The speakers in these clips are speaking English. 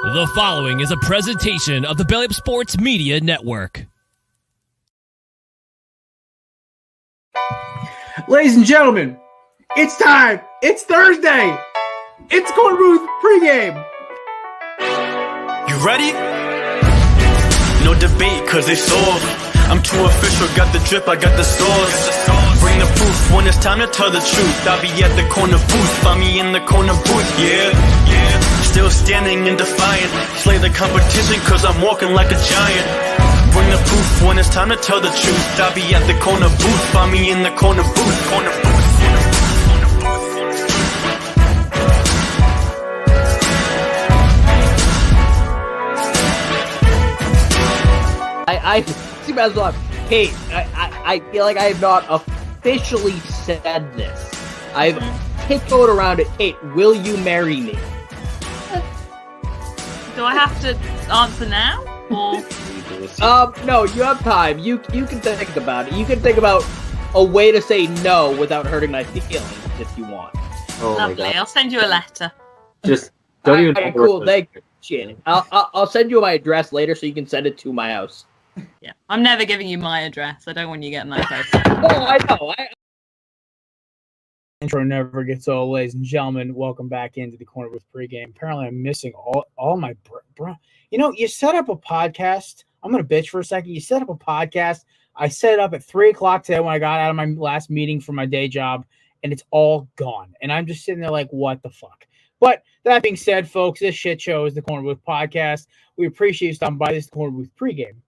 The following is a presentation of the Belly Up Sports Media Network. Ladies and gentlemen, it's time. It's Thursday. It's Korner Booth pregame. You ready? No debate, cause they soft. I'm too official, got the drip, I got the sauce. Bring the proof when it's time to tell the truth. I'll be at the corner booth, find me in the corner booth, yeah. Still standing and defiant. Slay the competition, cause I'm walking like a giant. Bring the proof when it's time to tell the truth. I'll be at the corner booth, find me in the corner booth, corner booth. I see myself. Hey, I feel like I have not officially said this. I've tiptoed around it. Kate, will you marry me? Do I have to answer now? Or No, you have time. You can think about it. You can think about a way to say no without hurting my feelings if you want. Oh lovely. I'll send you a letter. Just don't even. Right, cool. Thank you. I'll send you my address later so you can send it to my house. Yeah, I'm never giving you my address. I don't want you getting that close. Oh, I know. Intro never gets old, ladies and gentlemen. Welcome back into the Korner Booth pregame. Apparently, I'm missing all my bro. You know, you set up a podcast. I'm gonna bitch for a second. You set up a podcast. I set it up at 3:00 today when I got out of my last meeting for my day job, and it's all gone. And I'm just sitting there like, what the fuck? But that being said, folks, this shit show is the Korner Booth podcast. We appreciate you stopping by. This Korner Booth pregame.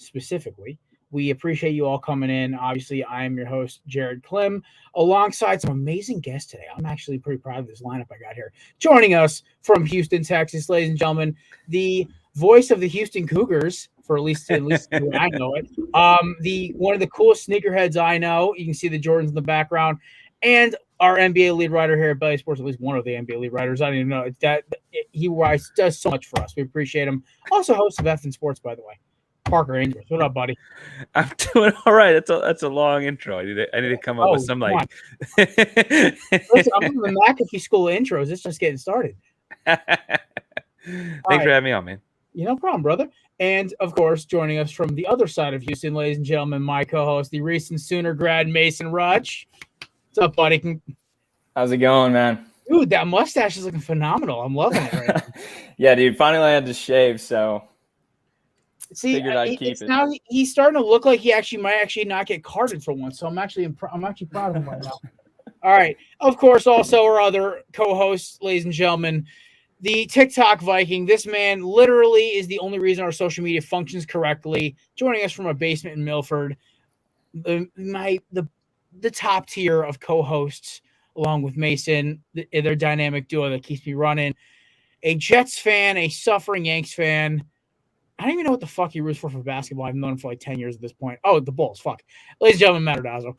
Specifically, we appreciate you all coming in. Obviously, I am your host, Jared Klim, alongside some amazing guests today. I'm actually pretty proud of this lineup I got here. Joining us from Houston, Texas, ladies and gentlemen, the voice of the Houston Cougars, for at least I know it. The one of the coolest sneakerheads I know. You can see the Jordans in the background, and our NBA lead writer here at Belly Sports, at least one of the NBA lead writers. I don't even know. It's that he does so much for us. We appreciate him. Also, host of F Sports, by the way. Parker Ainsworth. What up, buddy? I'm doing all right. That's a long intro. I need to come up with some like. Listen, I'm from the McAfee School of Intros. It's just getting started. Thanks for having me on, man. No problem, brother. And of course, joining us from the other side of Houston, ladies and gentlemen, my co-host, the recent Sooner grad Mason Rutch. What's up, buddy? How's it going, man? Dude, that mustache is looking phenomenal. I'm loving it right now. Yeah, dude. Finally, I had to shave, so. See, figured I'd keep it. Now he's starting to look like he might not get carded for once. So I'm actually proud of him right now. All right. Of course, also our other co-hosts, ladies and gentlemen, the TikTok Viking. This man literally is the only reason our social media functions correctly. Joining us from a basement in Milford, the top tier of co-hosts, along with Mason, their dynamic duo that keeps me running. A Jets fan, a suffering Yanks fan. I don't even know what the fuck he roots for basketball. I've known him for like 10 years at this point. Oh, the Bulls. Fuck. Ladies and gentlemen, Matt Ordazzo.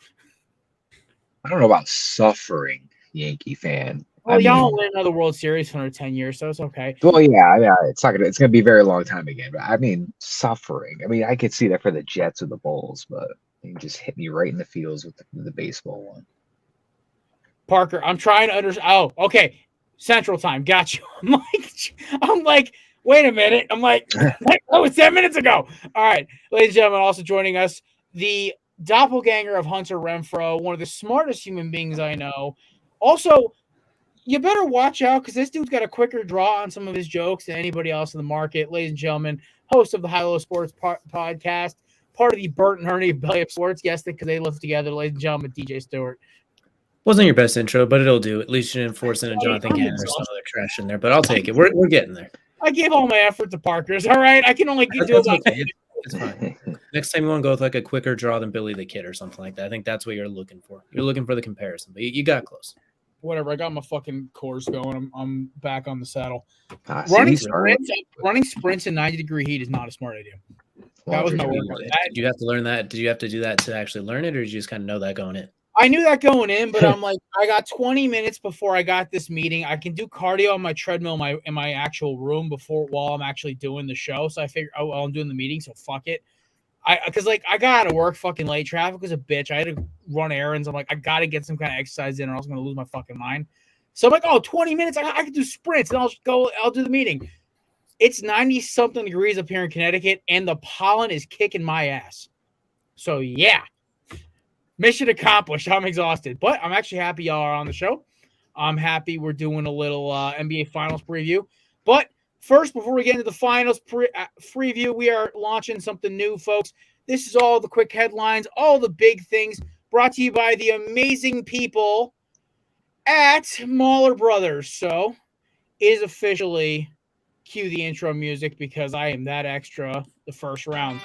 I don't know about suffering Yankee fan. Well, y'all win another World Series for another 10 years, so it's okay. Well, yeah, it's gonna be a very long time again. But I mean, suffering. I mean, I could see that for the Jets or the Bulls, but you just hit me right in the feels with the baseball one. Parker, I'm trying to understand. Oh, okay. Central Time. Got you. I'm like. Wait a minute. I'm like, oh, it's 10 minutes ago. All right. Ladies and gentlemen, also joining us, the doppelganger of Hunter Renfrow, one of the smartest human beings I know. Also, you better watch out because this dude's got a quicker draw on some of his jokes than anybody else in the market. Ladies and gentlemen, host of the High Low Sports podcast, part of the Burt and Ernie Belly Up Sports guest because they live together. Ladies and gentlemen, DJ Stewart. Wasn't your best intro, but it'll do. At least you didn't force in a Jonathan Gannon or some other trash in there, but I'll take it. We're getting there. I gave all my effort to Parker's. All right, I can only do about. It's fine. Next time you want to go with like a quicker draw than Billy the Kid or something like that. I think that's what you're looking for. You're looking for the comparison, but you got close. Whatever. I got my fucking course going. I'm back on the saddle. Running sprints in 90-degree heat is not a smart idea. That was my workout. Did you have to learn that? Did you have to do that to actually learn it, or did you just kind of know that going in? I knew that going in, but I'm like, I got 20 minutes before I got this meeting. I can do cardio on my treadmill in my actual room while I'm actually doing the show. So I figured, while I'm doing the meeting, so fuck it. Because I got out of work fucking late. Traffic was a bitch. I had to run errands. I'm like, I got to get some kind of exercise in or else I'm going to lose my fucking mind. So I'm like, 20 minutes. I can do sprints and I'll do the meeting. It's 90-something degrees up here in Connecticut, and the pollen is kicking my ass. So, yeah. Mission accomplished. I'm exhausted. But I'm actually happy y'all are on the show. I'm happy we're doing a little NBA Finals preview. But first, before we get into the Finals preview, we are launching something new, folks. This is all the quick headlines, all the big things, brought to you by the amazing people at Mahler Brothers. So, it is officially cue the intro music because I am that extra the first round.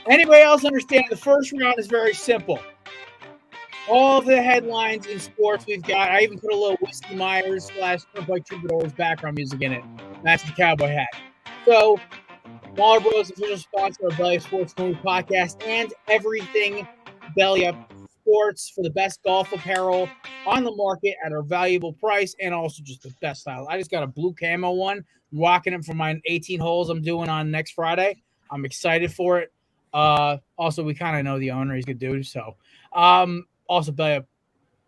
Anybody else understand the first round is very simple. All the headlines in sports we've got. I even put a little Whiskey Myers / Turnpike Troubadours background music in it. That's the cowboy hat. So, Mahler Bros, official sponsor of Belly Up Sports Movie Podcast and everything Belly Up Sports for the best golf apparel on the market at a valuable price and also just the best style. I just got a blue camo one. I'm rocking it for my 18 holes I'm doing on next Friday. I'm excited for it. Also, we kind of know the owner. He's a good dude. So, also Belly Up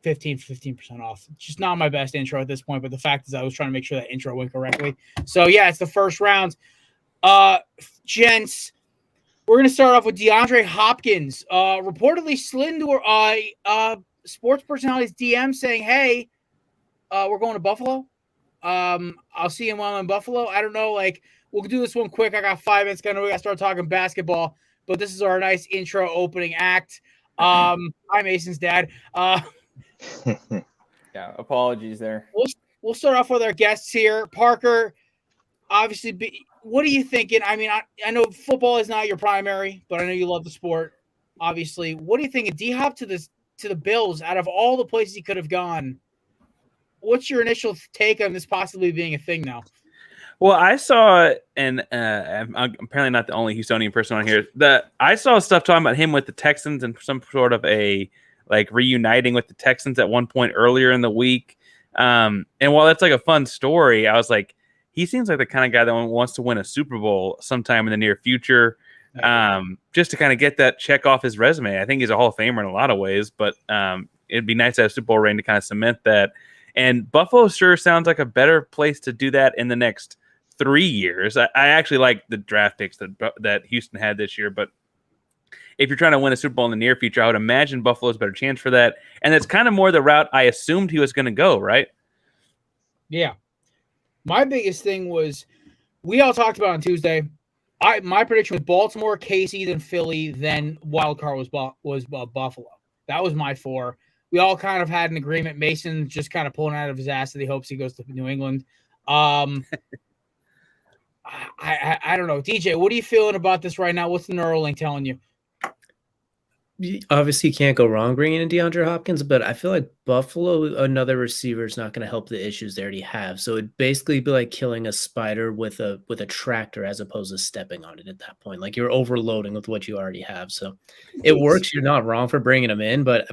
15% off. It's just not my best intro at this point, but the fact is I was trying to make sure that intro went correctly. So, yeah, it's the first round. Gents, we're going to start off with DeAndre Hopkins. Reportedly slid into sports personality's DM saying, hey, we're going to Buffalo. I'll see him while I'm in Buffalo. I don't know. Like, we'll do this one quick. I got 5 minutes. I know we got to start talking basketball, but this is our nice intro opening act. I'm Mason's dad. Yeah, apologies there. We'll start off with our guests here. Parker, obviously, what are you thinking? I mean, I know football is not your primary, but I know you love the sport. Obviously, what do you think of D-Hop to the Bills? Out of all the places he could have gone, what's your initial take on this possibly being a thing now? Well, I saw, and I'm apparently not the only Houstonian person on here, that I saw stuff talking about him with the Texans and some sort of a like reuniting with the Texans at one point earlier in the week. And while that's like a fun story, I was like, he seems like the kind of guy that wants to win a Super Bowl sometime in the near future, just to kind of get that check off his resume. I think he's a Hall of Famer in a lot of ways, but it'd be nice to have a Super Bowl ring to kind of cement that. And Buffalo sure sounds like a better place to do that in the next 3 years. I actually like the draft picks that Houston had this year, but if you're trying to win a Super Bowl in the near future, I would imagine Buffalo's a better chance for that. And that's kind of more the route I assumed he was going to go, right? Yeah. My biggest thing was we all talked about on Tuesday. My prediction was Baltimore, KC, then Philly, then wild card was Buffalo. That was my 4. We all kind of had an agreement. Mason just kind of pulling out of his ass that he hopes he goes to New England. I don't know. DJ, what are you feeling about this right now? What's the Neuralink telling you? Obviously, you can't go wrong bringing in DeAndre Hopkins, but I feel like Buffalo, another receiver, is not going to help the issues they already have. So it'd basically be like killing a spider with a tractor as opposed to stepping on it at that point. Like you're overloading with what you already have. So it works. You're not wrong for bringing him in, but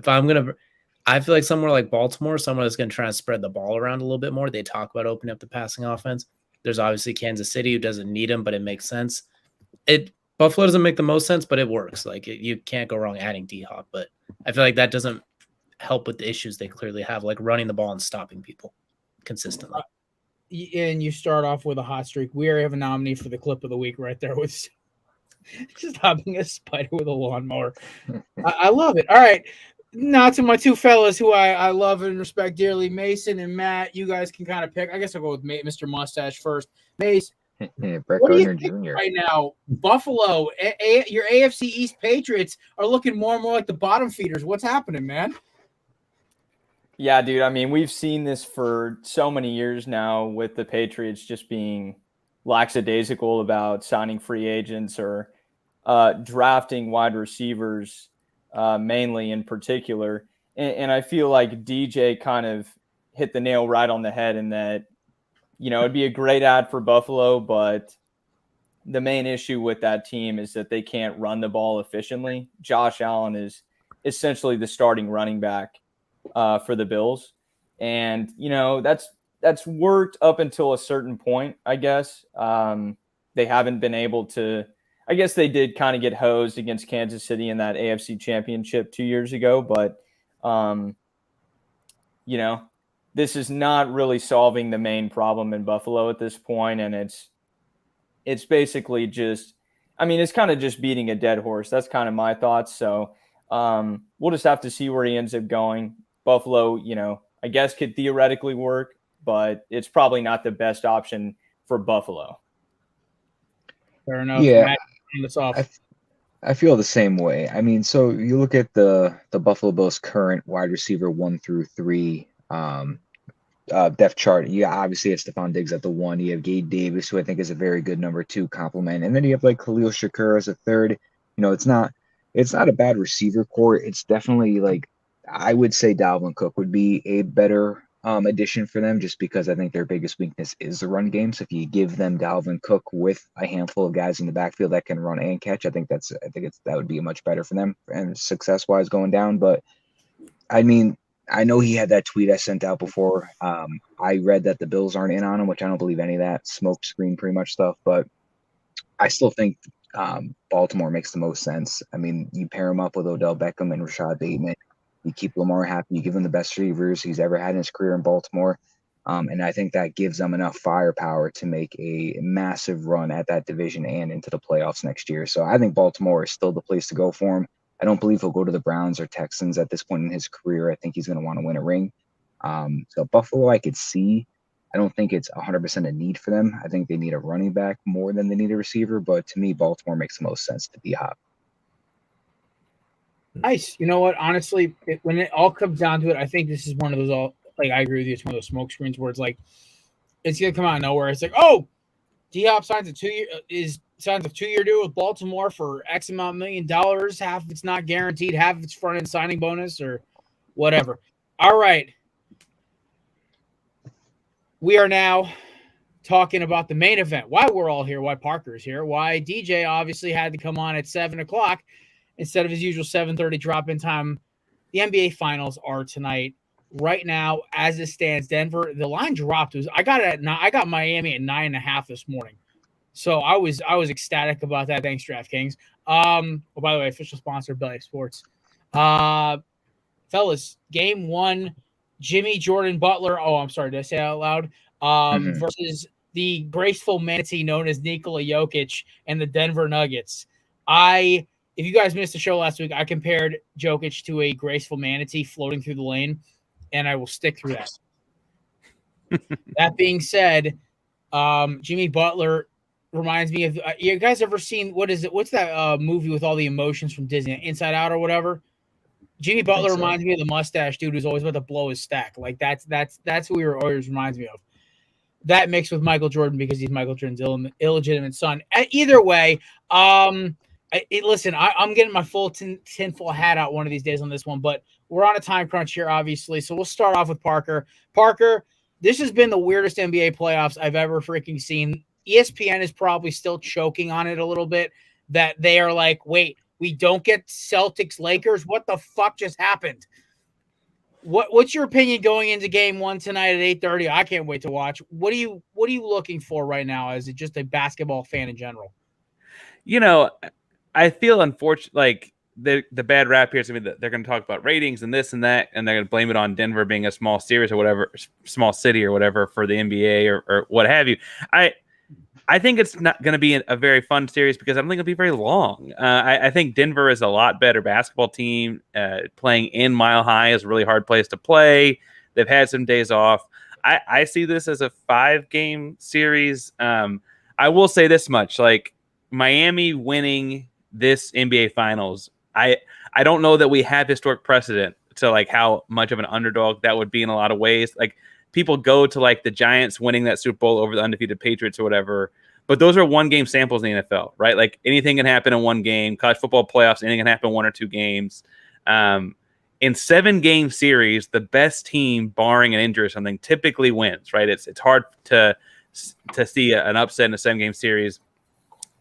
I feel like somewhere like Baltimore, someone that's going to try and spread the ball around a little bit more. They talk about opening up the passing offense. There's obviously Kansas City who doesn't need him, but it makes sense. Buffalo doesn't make the most sense, but it works. Like you can't go wrong adding D-Hop, but I feel like that doesn't help with the issues they clearly have, like running the ball and stopping people consistently. And you start off with a hot streak. We already have a nominee for the clip of the week right there with just hopping a spider with a lawnmower. I love it. All right. Now to my 2 fellas who I love and respect dearly, Mason and Matt. You guys can kind of pick. I guess I'll go with Mr. Mustache first. Mace, Brett what do you Gardner think Jr. right now? Buffalo, your AFC East Patriots are looking more and more like the bottom feeders. What's happening, man? Yeah, dude. I mean, we've seen this for so many years now with the Patriots just being lackadaisical about signing free agents or drafting wide receivers, mainly in particular. And I feel like DJ kind of hit the nail right on the head in that, it'd be a great ad for Buffalo, but the main issue with that team is that they can't run the ball efficiently. Josh Allen is essentially the starting running back for the Bills. And, that's worked up until a certain point, I guess. They haven't been able to – I guess they did kind of get hosed against Kansas City in that AFC Championship 2 years ago. But, this is not really solving the main problem in Buffalo at this point, and it's basically just, I mean, it's kind of just beating a dead horse. That's kind of my thoughts. So we'll just have to see where he ends up going. Buffalo, I guess could theoretically work, but it's probably not the best option for Buffalo. Fair enough. Yeah, Matt, end us off. I feel the same way. I mean, so you look at the Buffalo Bills' current wide receiver 1 through 3 depth chart. You obviously have Stephon Diggs at the 1. You have Gabe Davis, who I think is a very good number 2 complement, and then you have like Khalil Shakur as a third. It's not a bad receiver core. It's definitely like, I would say Dalvin Cook would be a better addition for them, just because I think their biggest weakness is the run game. So if you give them Dalvin Cook with a handful of guys in the backfield that can run and catch, that would be much better for them and success wise going down. But I mean, I know he had that tweet I sent out before. I read that the Bills aren't in on him, which I don't believe any of that smoke screen pretty much stuff. But I still think Baltimore makes the most sense. I mean, you pair him up with Odell Beckham and Rashad Bateman. You keep Lamar happy. You give him the best receivers he's ever had in his career in Baltimore. And I think that gives them enough firepower to make a massive run at that division and into the playoffs next year. So I think Baltimore is still the place to go for him. I don't believe he'll go to the Browns or Texans at this point in his career. I think he's going to want to win a ring. So Buffalo, I could see. I don't think it's 100% a need for them. I think they need a running back more than they need a receiver. But to me, Baltimore makes the most sense to be hot. Nice. You know what? Honestly, when it all comes down to it, I think this is one of those I agree with you. It's one of those smoke screens where it's like, it's going to come out of nowhere. It's like, oh, D-Hop signs a 2-year deal with Baltimore for X amount $1 million. Half of it's not guaranteed. Half of it's front end signing bonus or whatever. All right. We are now talking about the main event. Why we're all here, why Parker's here, why DJ obviously had to come on at 7 o'clock instead of his usual 7:30 drop-in time. The NBA Finals are tonight. Right now, as it stands, Denver, the line dropped. I got Miami at 9.5 this morning. So I was ecstatic about that. Thanks, DraftKings. By the way, official sponsor, Belly Sports. Fellas, game 1, Jimmy, Jordan, Butler. Oh, I'm sorry. Did I say that out loud? Versus the graceful manatee known as Nikola Jokic and the Denver Nuggets. If you guys missed the show last week, I compared Jokic to a graceful manatee floating through the lane, and I will stick through that. That being said, Jimmy Butler reminds me of you guys ever seen what's that movie with all the emotions from Disney, Inside Out or whatever? Jimmy Butler reminds me of the mustache dude who's always about to blow his stack. Like that's who he always reminds me of. That mixed with Michael Jordan because he's Michael Jordan's illegitimate son. Either way, listen, I'm getting my full tinfoil hat out one of these days on this one, but we're on a time crunch here, obviously. So we'll start off with Parker. Parker, this has been the weirdest NBA playoffs I've ever freaking seen. ESPN is probably still choking on it a little bit that they are like, wait, we don't get Celtics Lakers. What the fuck just happened? What's your opinion going into game 1 tonight at 8:30? I can't wait to watch. What are you looking for right now as just a basketball fan in general? I feel unfortunate. Like the bad rap here is going to be that they're going to talk about ratings and this and that, and they're going to blame it on Denver being a small series or whatever, small city or whatever for the NBA or what have you. I think it's not going to be a very fun series because I don't think it'll be very long. I think Denver is a lot better basketball team. Playing in Mile High is a really hard place to play. They've had some days off. I see this as a 5-game series. I will say this much, like Miami winning this NBA Finals, I don't know that we have historic precedent to like how much of an underdog that would be in a lot of ways. Like people go to like the Giants winning that Super Bowl over the undefeated Patriots or whatever, but those are 1-game samples in the NFL, right? Like anything can happen in one game. College football playoffs, anything can happen in 1 or 2 games. In 7-game series, the best team, barring an injury or something, typically wins, right? It's hard to see an upset in a 7-game series.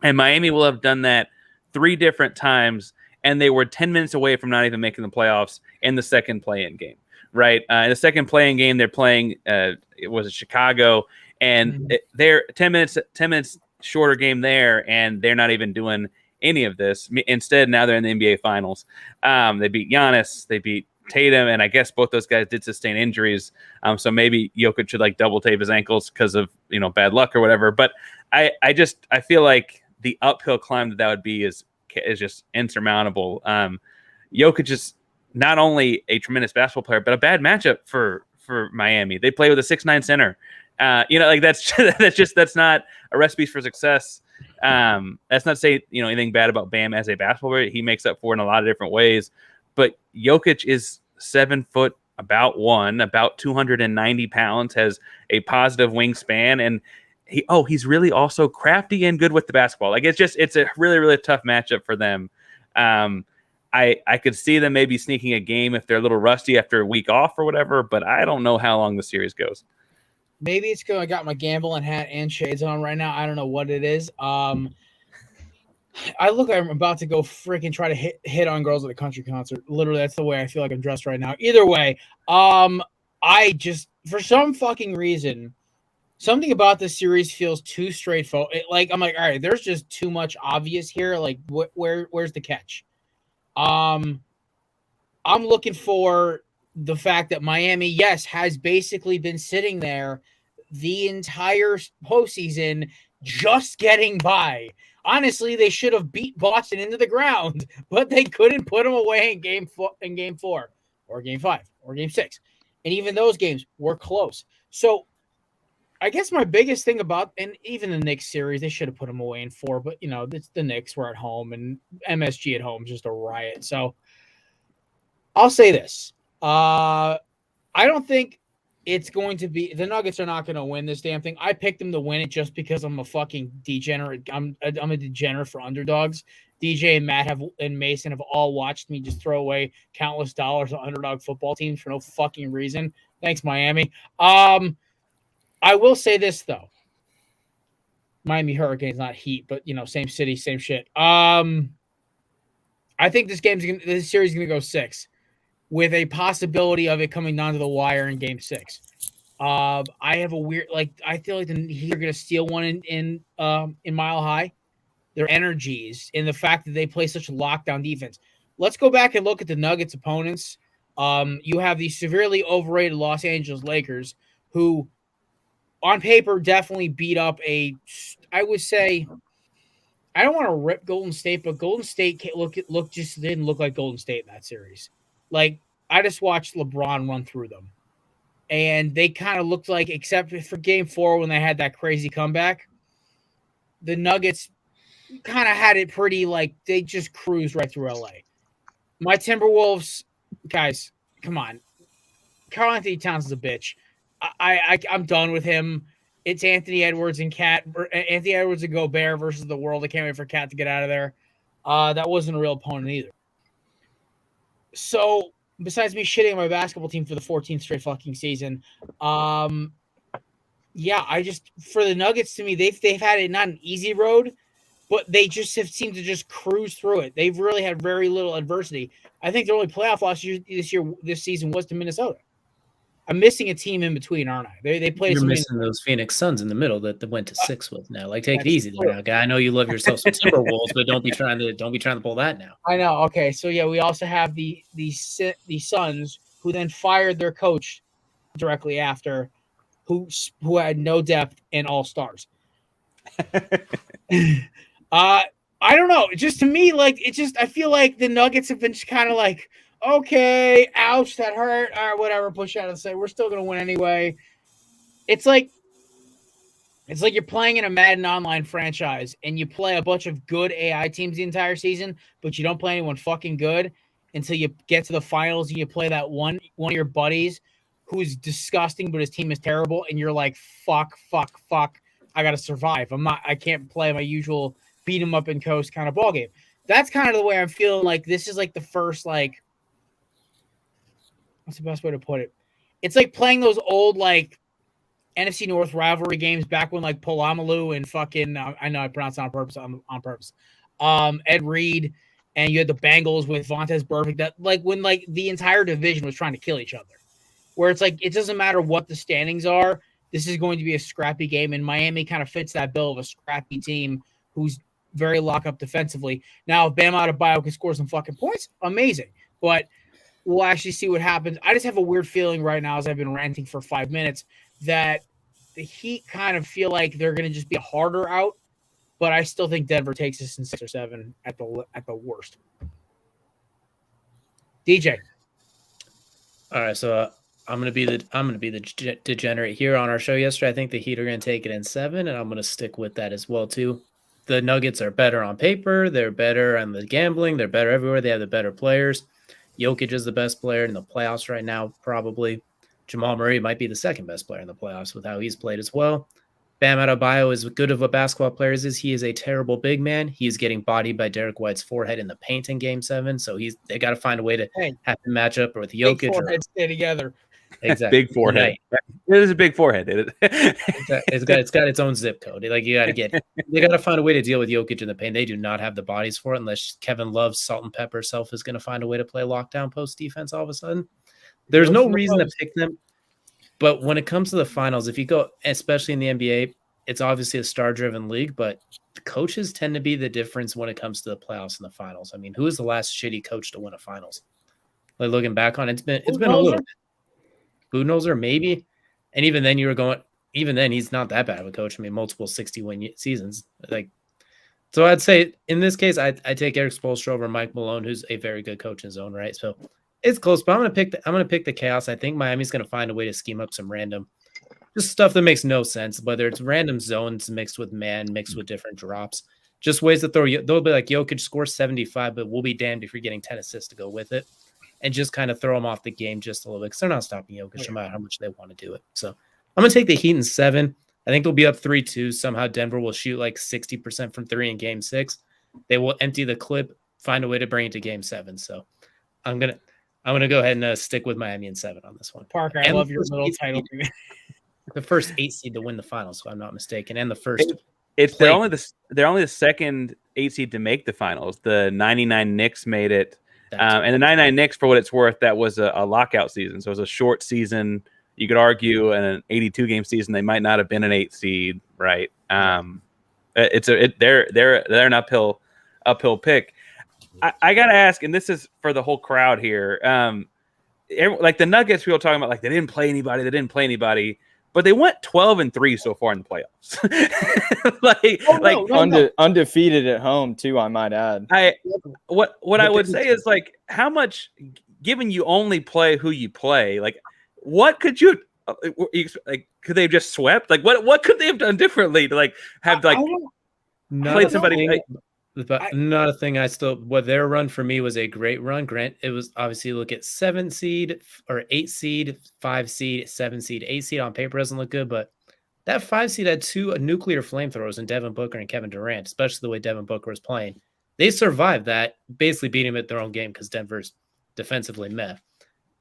And Miami will have done that 3 different times, and they were 10 minutes away from not even making the playoffs in the second play-in game, right? In the second play-in game, they're playing, it was Chicago, and they're 10 minutes shorter game there, and they're not even doing any of this. Instead, now they're in the NBA Finals. They beat Giannis. They beat Tatum, and I guess both those guys did sustain injuries. So maybe Jokic should like double tape his ankles because of bad luck or whatever. But I feel like the uphill climb that would be is just insurmountable. Jokic is not only a tremendous basketball player, but a bad matchup for Miami. They play with a 6'9" center. That's not a recipe for success. That's not to say anything bad about Bam as a basketball player. He makes up for it in a lot of different ways. But Jokic is 7 foot, about 290 pounds, has a positive wingspan, and he's really also crafty and good with the basketball. Like it's a really, really tough matchup for them. I could see them maybe sneaking a game if they're a little rusty after a week off or whatever, but I don't know how long the series goes. Maybe it's because I got my gambling hat and shades on right now. I don't know what it is. I'm about to go freaking try to hit on girls at a country concert. Literally, that's the way I feel like I'm dressed right now. Either way, I just, for some fucking reason, something about this series feels too straightforward. I'm like, all right, there's just too much obvious here. Like, where's the catch? I'm looking for the fact that Miami, yes, has basically been sitting there the entire postseason just getting by. Honestly, they should have beat Boston into the ground, but they couldn't put them away in game 4 or game 5 or game 6. And even those games were close. So I guess my biggest thing about, and even the Knicks series, they should have put them away in 4, but it's the Knicks were at home and MSG at home is just a riot. So I'll say this. I don't think it's going to be, the Nuggets are not going to win this damn thing. I picked them to win it just because I'm a fucking degenerate. I'm a degenerate for underdogs. DJ and Matt and Mason have all watched me just throw away countless dollars on underdog football teams for no fucking reason. Thanks, Miami. I will say this though. Miami Hurricanes, not Heat, but same city, same shit. I think this series is gonna go 6. With a possibility of it coming down to the wire in game 6. I have a weird, I feel like the Heat are going to steal one in Mile High. Their energies and the fact that they play such lockdown defense. Let's go back and look at the Nuggets opponents. You have the severely overrated Los Angeles Lakers, who on paper definitely beat up I would say, I don't want to rip Golden State, but Golden State just didn't look like Golden State in that series. Like, I just watched LeBron run through them. And they kind of looked like, except for game 4 when they had that crazy comeback, the Nuggets kind of had it pretty, they just cruised right through LA. My Timberwolves, guys, come on. Karl Anthony Towns is a bitch. I'm done with him. It's Anthony Edwards and Gobert versus the world. I can't wait for Cat to get out of there. That wasn't a real opponent either. So, besides me shitting on my basketball team for the 14th straight fucking season, for the Nuggets, to me, they've had it not an easy road, but they just have seemed to just cruise through it. They've really had very little adversity. I think their only playoff loss this season was to Minnesota. I'm missing a team in between, aren't I? They played. You're missing those Phoenix Suns in the middle that went to 6 with now. Take it easy there now, guy. I know you love yourself some Timberwolves, but don't be trying to pull that now. I know. Okay, so yeah, we also have the Suns, who then fired their coach directly after, who had no depth and all stars. I don't know. Just to me, I feel like the Nuggets have been just kind of like, okay, ouch, that hurt. All right, whatever, push out and say we're still gonna win anyway. It's like you're playing in a Madden online franchise and you play a bunch of good AI teams the entire season, but you don't play anyone fucking good until you get to the finals and you play that one of your buddies who's disgusting, but his team is terrible, and you're like, fuck, I gotta survive. I can't play my usual beat 'em up and coast kind of ball game. That's kind of the way I'm feeling. Like, this is like the first, what's the best way to put it? It's like playing those old NFC North rivalry games back when Polamalu and fucking I know I pronounced it on purpose. Ed Reed, and you had the Bengals with Vontaze Burfict. That when the entire division was trying to kill each other. Where it's it doesn't matter what the standings are. This is going to be a scrappy game, and Miami kind of fits that bill of a scrappy team who's very lock up defensively. Now, if Bam Adebayo can score some fucking points, amazing. But we'll actually see what happens. I just have a weird feeling right now, as I've been ranting for 5 minutes, that the Heat kind of feel like they're going to just be harder out, but I still think Denver takes this in 6 or 7 at the worst. DJ. All right, so I'm gonna be the degenerate here on our show yesterday. I think the Heat are gonna take it in 7, and I'm gonna stick with that as well too. The Nuggets are better on paper. They're better on the gambling. They're better everywhere. They have the better players. Jokic is the best player in the playoffs right now, probably. Jamal Murray might be the second best player in the playoffs with how he's played as well. Bam Adebayo is as good of a basketball player as he is a terrible big man. He's getting bodied by Derek White's forehead in the paint in Game 7, so they got to find a way to have to match up with Jokic. Big foreheads stay together. Exactly. Big forehead. It is a big forehead. It's got its own zip code. Like they got to find a way to deal with Jokic in the paint. They do not have the bodies for it unless Kevin Love's salt and pepper self is going to find a way to play lockdown post defense all of a sudden. There's no reason to pick them. But when it comes to the finals, if you go, especially in the NBA, it's obviously a star-driven league, but the coaches tend to be the difference when it comes to the playoffs and the finals. I mean, who is the last shitty coach to win a finals? Like looking back on it, it's been a little bit. Budenholzer, maybe. And even then he's not that bad of a coach. I mean, multiple 60-win seasons. So I'd say in this case, I take Eric Spoelstra over Mike Malone, who's a very good coach in his own right. So it's close, but I'm gonna pick the chaos. I think Miami's gonna find a way to scheme up some random, just stuff that makes no sense. Whether it's random zones mixed with man, mixed with different drops, just ways to throw. They'll be like Jokic scores 75, but we'll be damned if you're getting 10 assists to go with it, and just kind of throw them off the game just a little bit because they're not stopping Jokic no matter how much they want to do it. So I'm gonna take the Heat in 7. I think they'll be up 3-2. Somehow Denver will shoot like 60% from 3 in Game 6. They will empty the clip, find a way to bring it to Game 7. So I'm gonna go ahead and stick with Miami in 7 on this one. Parker, I love your little title. The first 8 seed to win the finals, if I'm not mistaken, and the first. They're only the second 8 seed to make the finals. The 99 Knicks made it, and the 99 Knicks, for what it's worth, that was a lockout season, so it was a short season. You could argue in an 82 game season they might not have been an 8 seed, right? They're an uphill pick. I gotta ask, and this is for the whole crowd here. Like the Nuggets, people talking about like they didn't play anybody, but they went 12-3 so far in the playoffs. Undefeated at home too, I might add. What I would say is like how much, given you only play who you play, like what could you like? Could they have just swept? Like what could they have done differently to like have like played somebody? Another thing their run for me was a great run. Grant, it was obviously look at 7 seed or 8 seed, 5 seed, 7 seed, 8 seed on paper doesn't look good, but that 5 seed had 2 nuclear flamethrowers in Devin Booker and Kevin Durant, especially the way Devin Booker was playing. They survived that, basically beat him at their own game because Denver's defensively meh.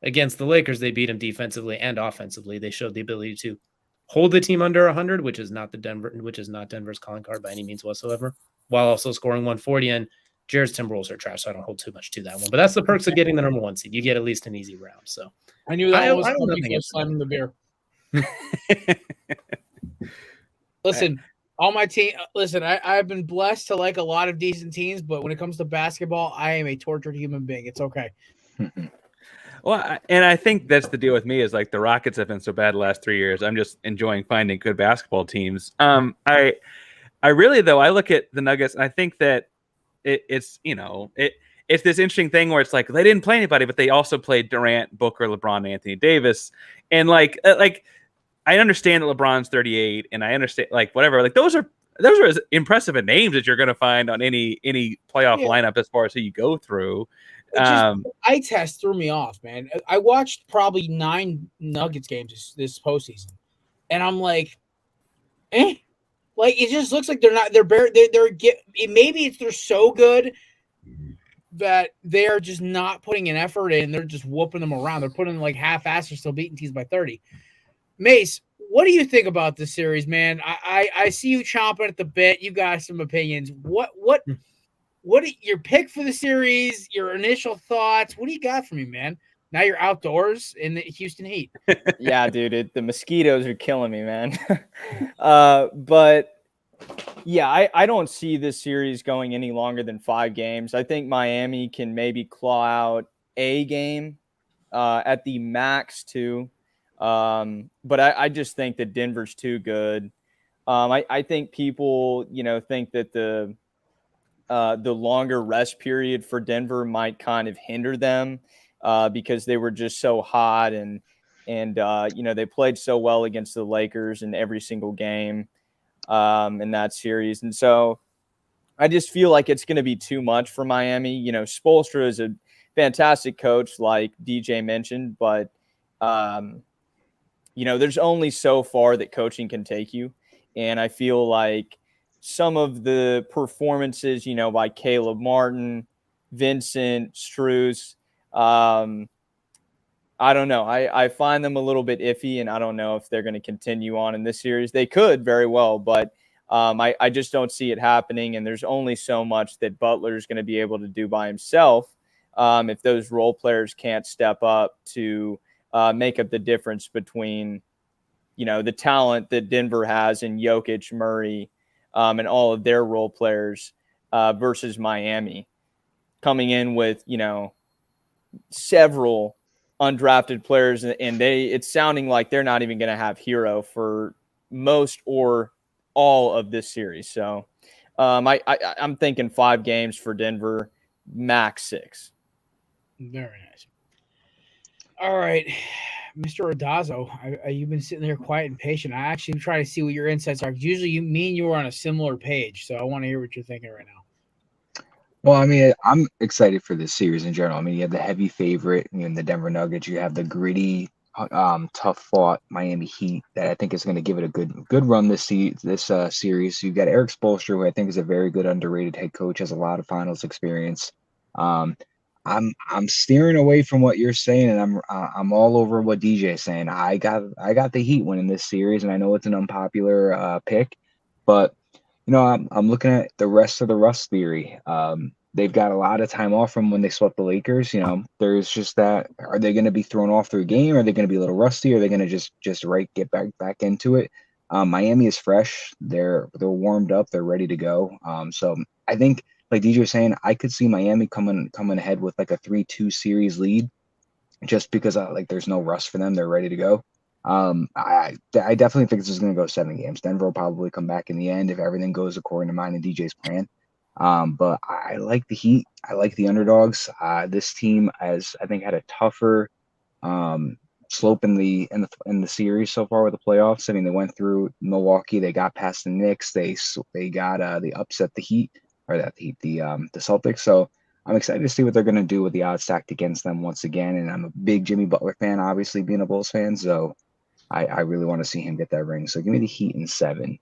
Against the Lakers, they beat him defensively and offensively. They showed the ability to hold the team under 100, which is not Denver's calling card by any means whatsoever, while also scoring 140. And Jared's Timberwolves are trash, so I don't hold too much to that one. But that's the perks of getting the number 1 seed. You get at least an easy round. So I knew that was before slamming the beer. Listen, all my team. Listen, I've been blessed to like a lot of decent teams, but when it comes to basketball, I am a tortured human being. It's okay. Well, and I think that's the deal with me is like the Rockets have been so bad the last 3 years. I'm just enjoying finding good basketball teams. I really, though, I look at the Nuggets and I think that it's this interesting thing where it's like they didn't play anybody, but they also played Durant, Booker, LeBron, Anthony Davis. And like I understand that LeBron's 38 and I understand like whatever, like those are as impressive a names that you're going to find on any playoff lineup as far as who you go through. Eye test threw me off, man. I watched probably 9 Nuggets games this postseason, and I'm like, like it just looks like maybe they're so good that they're just not putting an effort in. They're just whooping them around. They're putting like half-assed, they're still beating teams by 30. Mace, what do you think about this series, man? I see you chomping at the bit. You got some opinions. What your pick for the series? Your initial thoughts? What do you got for me, man? Now you're outdoors in the Houston Heat. Yeah, dude, the mosquitoes are killing me, man. But yeah, I don't see this series going any longer than 5 games. I think Miami can maybe claw out a game at the max too. But I just think that Denver's too good. I think people, think that the longer rest period for Denver might kind of hinder them because they were just so hot and they played so well against the Lakers in every single game in that series. And so I just feel like it's going to be too much for Miami. Spoelstra is a fantastic coach, like DJ mentioned, but there's only so far that coaching can take you. And I feel like some of the performances, by Caleb Martin, Vincent, Strus, I don't know. I find them a little bit iffy, and I don't know if they're going to continue on in this series. They could very well, but I just don't see it happening. And there's only so much that Butler is going to be able to do by himself if those role players can't step up to make up the difference between, the talent that Denver has in Jokic, Murray, and all of their role players versus Miami coming in with, several undrafted players, and it's sounding like they're not even going to have for most or all of this series. So I'm thinking 5 games for Denver, max 6. Very nice. All right, Mr. Radazzo, you've been sitting there quiet and patient. I actually try to see what your insights are. Usually me and you are on a similar page, so I want to hear what you're thinking right now. Well, I mean, I'm excited for this series in general. I mean, you have the heavy favorite, the Denver Nuggets. You have the gritty, tough fought Miami Heat that I think is going to give it a good run this series. You've got Eric Spoelstra, who I think is a very good underrated head coach, has a lot of finals experience. I'm steering away from what you're saying, and I'm all over what DJ is saying. I got the Heat winning this series, and I know it's an unpopular pick, but I'm looking at the rest of the rust theory. They've got a lot of time off from when they swept the Lakers. There's just that. Are they going to be thrown off their game? Are they going to be a little rusty? Are they going to just get back into it? Miami is fresh. They're warmed up. They're ready to go. So I think, like DJ was saying, I could see Miami coming ahead with like a 3-2 series lead, just because there's no rust for them. They're ready to go. I definitely think this is going to go 7 games. Denver will probably come back in the end if everything goes according to mine and DJ's plan. But I like the Heat. I like the underdogs. This team has, I think, had a tougher slope in the series so far with the playoffs. I mean, they went through Milwaukee, they got past the Knicks, they got they upset the Heat, or that Heat, the Celtics. So I'm excited to see what they're going to do with the odds stacked against them once again. And I'm a big Jimmy Butler fan, obviously being a Bulls fan, so I really want to see him get that ring. So give me the Heat in 7.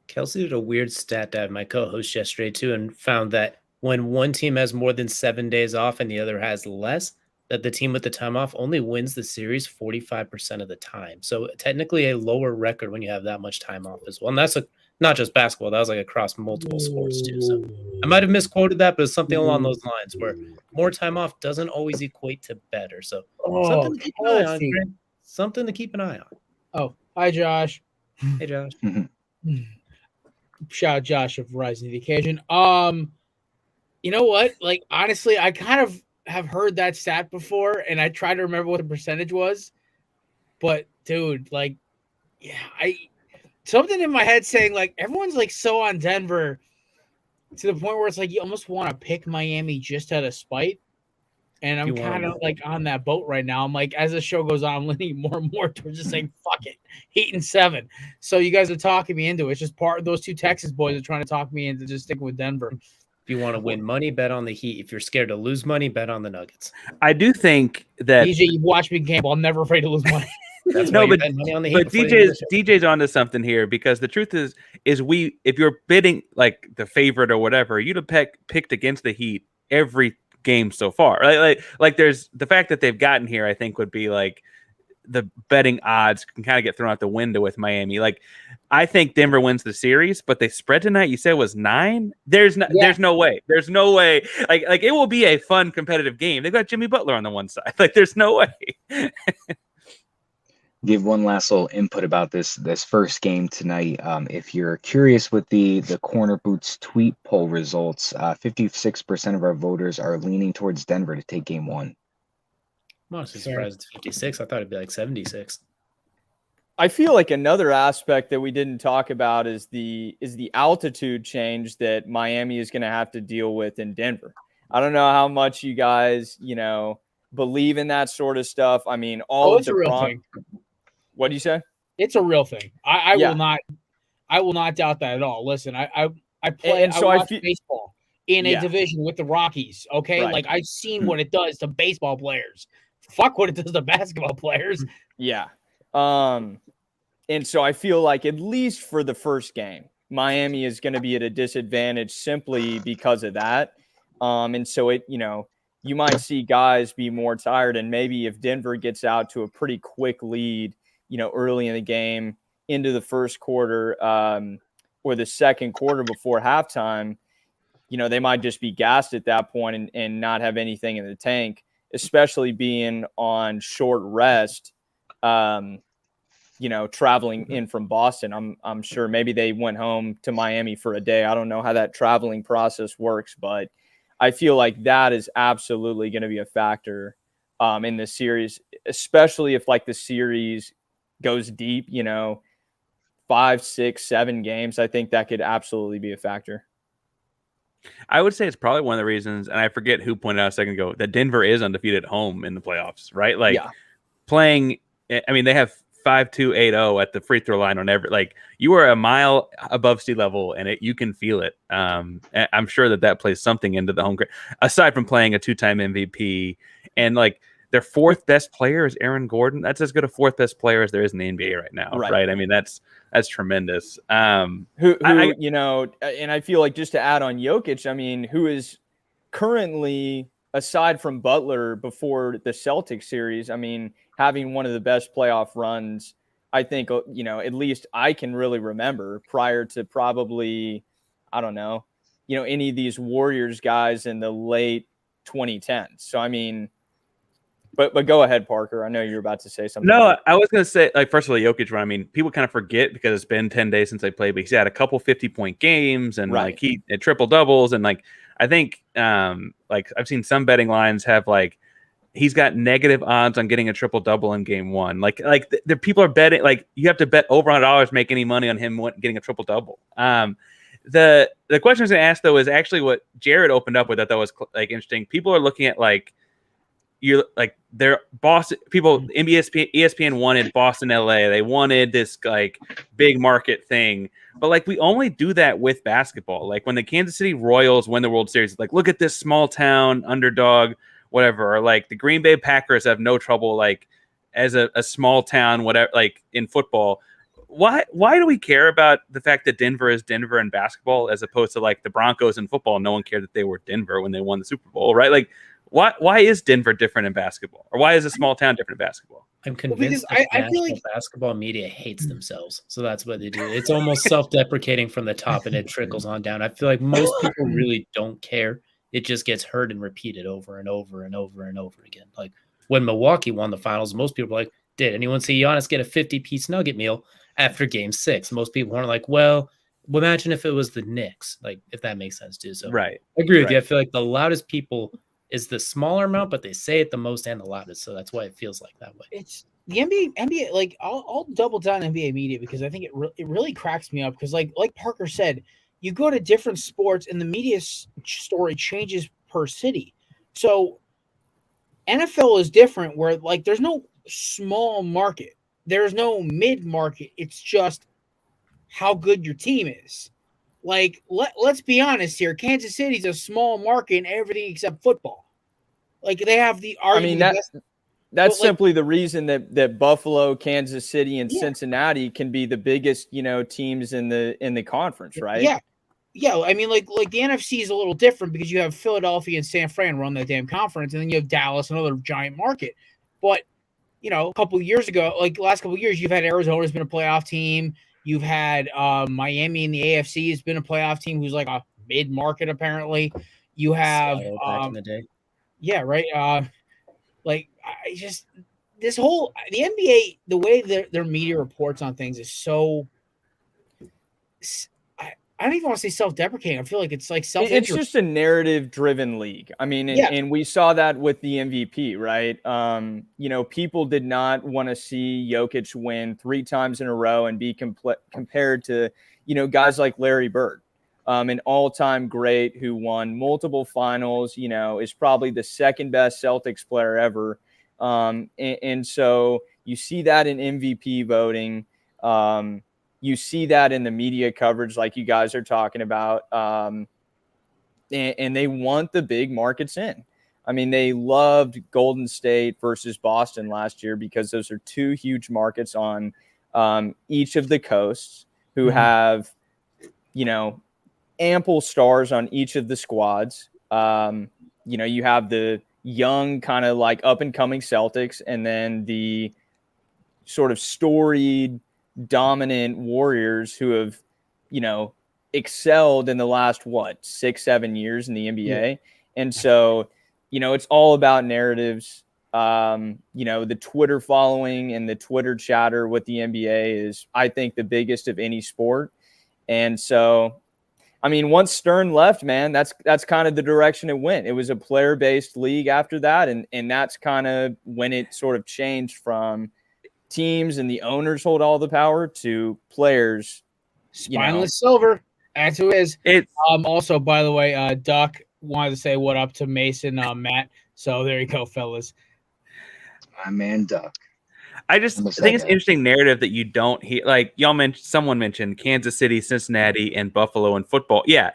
Kelsey did a weird stat dive, my co-host, yesterday too, and found that when one team has more than 7 days off and the other has less, that the team with the time off only wins the series 45% of the time. So technically a lower record when you have that much time off as well. And that's not just basketball. That was across multiple sports too. So I might have misquoted that, but it's something along those lines where more time off doesn't always equate to better. So something to keep an eye on. Greg. Something to keep an eye on. Oh, hi, Josh. Hey, Josh. Shout out Josh of Rising to the Occasion. You know what? Honestly, I kind of have heard that stat before, and I tried to remember what the percentage was. But dude, something in my head saying everyone's so on Denver to the point where it's you almost want to pick Miami just out of spite. And I'm kind of on that boat right now. I'm as the show goes on, I'm leaning more and more towards just saying, fuck it, Heat in 7. So you guys are talking me into it. It's just part of those 2 Texas boys are trying to talk me into just sticking with Denver. If you want to win money, bet on the Heat. If you're scared to lose money, bet on the Nuggets. I do think that DJ, you've watched me gamble. I'm never afraid to lose money. That's why you bet money on the Heat. But DJ's onto something here, because the truth is if you're bidding the favorite or whatever, you'd have picked against the Heat every game so far, right? There's the fact that they've gotten here, I think would be the betting odds can kind of get thrown out the window with Miami. I think Denver wins the series, but they spread tonight. You said it was 9. There's no way. There's no way. It will be a fun competitive game. They've got Jimmy Butler on the one side. There's no way. Give one last little input about this first game tonight. If you're curious with the Corner Boots tweet poll results, 56% of our voters are leaning towards Denver to take game 1. I'm honestly surprised it's 56. I thought it'd be like 76. I feel like another aspect that we didn't talk about is the altitude change that Miami is going to have to deal with in Denver. I don't know how much you guys, believe in that sort of stuff. I mean, it's a real thing. What do you say? It's a real thing. I Yeah. will not doubt that at all. Listen, I watch baseball in a division with the Rockies. Okay, Right. like I've seen what it does to baseball players. Fuck what it does to basketball players. Yeah. And so I feel like at least for the first game, Miami is going to be at a disadvantage simply because of that. And so you might see guys be more tired, and maybe if Denver gets out to a pretty quick lead, early in the game into the first quarter, or the second quarter before halftime, they might just be gassed at that point and not have anything in the tank, especially being on short rest. Traveling in from Boston. I'm sure maybe they went home to Miami for a day. I don't know how that traveling process works, but I feel like that is absolutely going to be a factor in this series, especially if like the series goes deep, 5, 6, 7 games. I think that could absolutely be a factor. I would say it's probably one of the reasons, and I forget who pointed out a second ago, that Denver is undefeated at home in the playoffs, right? Like playing, I mean, they have 5-2-8-0 at the free throw line on every, like you are a mile above sea level and you can feel it. I'm sure that plays something into the home grade, aside from playing a 2-time MVP, and like their fourth best player is Aaron Gordon. That's as good a fourth best player as there is in the NBA right now. Right. I mean, that's tremendous. And I feel like, just to add on Jokic, I mean, who is currently, aside from Butler before the Celtics series, I mean, having one of the best playoff runs, I think, at least I can really remember, prior to probably, I don't know, any of these Warriors guys in the late 2010s. So, I mean, but go ahead, Parker. I know you're about to say something. No, I was going to say, like, first of all, Jokic run, I mean, people kind of forget because it's been 10 days since they played, but he's had a couple 50-point games and like he had triple doubles. And like, I think like I've seen some betting lines have like, he's got negative odds on getting a triple double in game one. Like the people are betting, like you have to bet over $100 to make any money on him getting a triple double. The question I was going to ask though is actually what Jared opened up with. That was like interesting. People are looking at like, you're like they're Boston people. ESPN wanted Boston, LA. They wanted this like big market thing, but like we only do that with basketball. Like when the Kansas City Royals win the World Series, like look at this small town underdog, whatever. Or like the Green Bay Packers have no trouble like as a small town, whatever. Like in football, why do we care about the fact that Denver is Denver in basketball as opposed to like the Broncos in football? No one cared that they were Denver when they won the Super Bowl, right? Like. Why is Denver different in basketball? Or why is a small town different in basketball? I'm convinced I feel like basketball media hates themselves. So that's what they do. It's almost self-deprecating from the top and it trickles on down. I feel like most people really don't care. It just gets heard and repeated over and over and over and over again. Like when Milwaukee won the finals, most people were like, did anyone see Giannis get a 50-piece nugget meal after game 6? Most people weren't like, well, imagine if it was the Knicks. Like, if that makes sense too. So right. I agree with you. I feel like the loudest people is the smaller amount, but they say it the most and the loudest. So that's why it feels like that way. It's the NBA. Like I'll double down NBA media because I think it really cracks me up because like Parker said, you go to different sports and the media story changes per city. So NFL is different where like there's no small market. There's no mid market. It's just how good your team is. Like, let's be honest here. Kansas City's a small market in everything except football. Like, they have the argument. I mean, that's simply the reason that Buffalo, Kansas City, and Cincinnati can be the biggest, teams in the conference, right? Yeah. Yeah. I mean, like the NFC is a little different because you have Philadelphia and San Fran run that damn conference, and then you have Dallas, another giant market. But, a couple years ago, like the last couple of years, you've had Arizona's been a playoff team. You've had Miami in the AFC has been a playoff team who's like a mid-market apparently. You have back in the day. Yeah, right. The NBA, the way their media reports on things is so I don't even want to say self-deprecating. I feel like it's like It's self-interest. just a narrative-driven league. I mean, and we saw that with the MVP, right? People did not want to see Jokic win 3 times in a row and be compared to, guys like Larry Bird, an all-time great who won multiple finals, is probably the second best Celtics player ever. And so you see that in MVP voting. You see that in the media coverage like you guys are talking about. And they want the big markets in. I mean, they loved Golden State versus Boston last year because those are 2 huge markets on each of the coasts who have, ample stars on each of the squads. You have the young kind of like up-and-coming Celtics and then the sort of storied, dominant Warriors who have, excelled in the last 6-7 years in the NBA. Yeah. And so, it's all about narratives. The Twitter following and the Twitter chatter with the NBA is, I think, the biggest of any sport. And so, I mean, once Stern left, man, that's kind of the direction it went. It was a player-based league after that. And that's kind of when it sort of changed from teams and the owners hold all the power to players. Spineless Silver. That's who is. It's also, by the way, Duck wanted to say what up to Mason, Matt. So there you go, fellas. My man, Duck. I think it's interesting narrative that you don't hear. Like someone mentioned Kansas City, Cincinnati, and Buffalo in football. Yeah,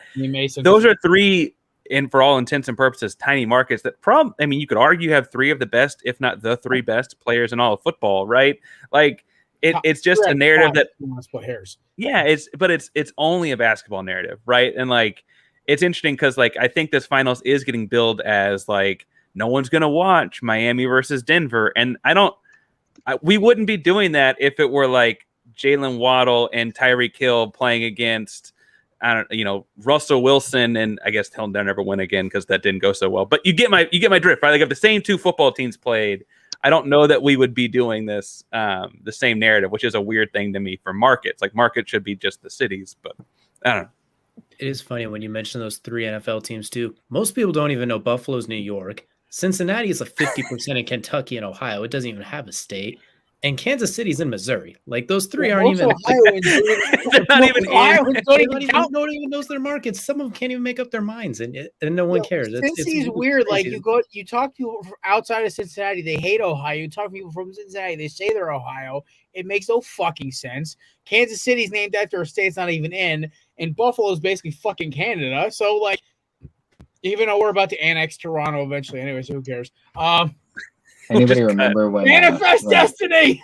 those are 3. And for all intents and purposes, tiny markets that you could argue have 3 of the best, if not the 3 best players in all of football, right? Like it's just a narrative that split hairs. Yeah, it's only a basketball narrative, right? And like it's interesting because like I think this finals is getting billed as like no one's gonna watch Miami versus Denver, and we wouldn't be doing that if it were like Jalen Waddle and Tyreek Hill playing against Russell Wilson, and I guess they'll never win again because that didn't go so well. But you get my drift, right? Like if the same 2 football teams played, I don't know that we would be doing this, the same narrative, which is a weird thing to me for markets. Like markets should be just the cities, but I don't know. It is funny when you mention those 3 NFL teams too. Most people don't even know Buffalo's New York. Cincinnati is like 50% in Kentucky and Ohio. It doesn't even have a state. And Kansas City's in Missouri. Like those 3 aren't even. They're not even. Don't even know their markets. Some of them can't even make up their minds, and no one cares. Cincy's weird. Like you talk to people from outside of Cincinnati, they hate Ohio. You talk to people from Cincinnati, they say they're Ohio. It makes no fucking sense. Kansas City's named after a state it's not even in, and Buffalo's basically fucking Canada. So like, even though we're about to annex Toronto eventually, anyway, so who cares? Anybody remember when Manifest Destiny?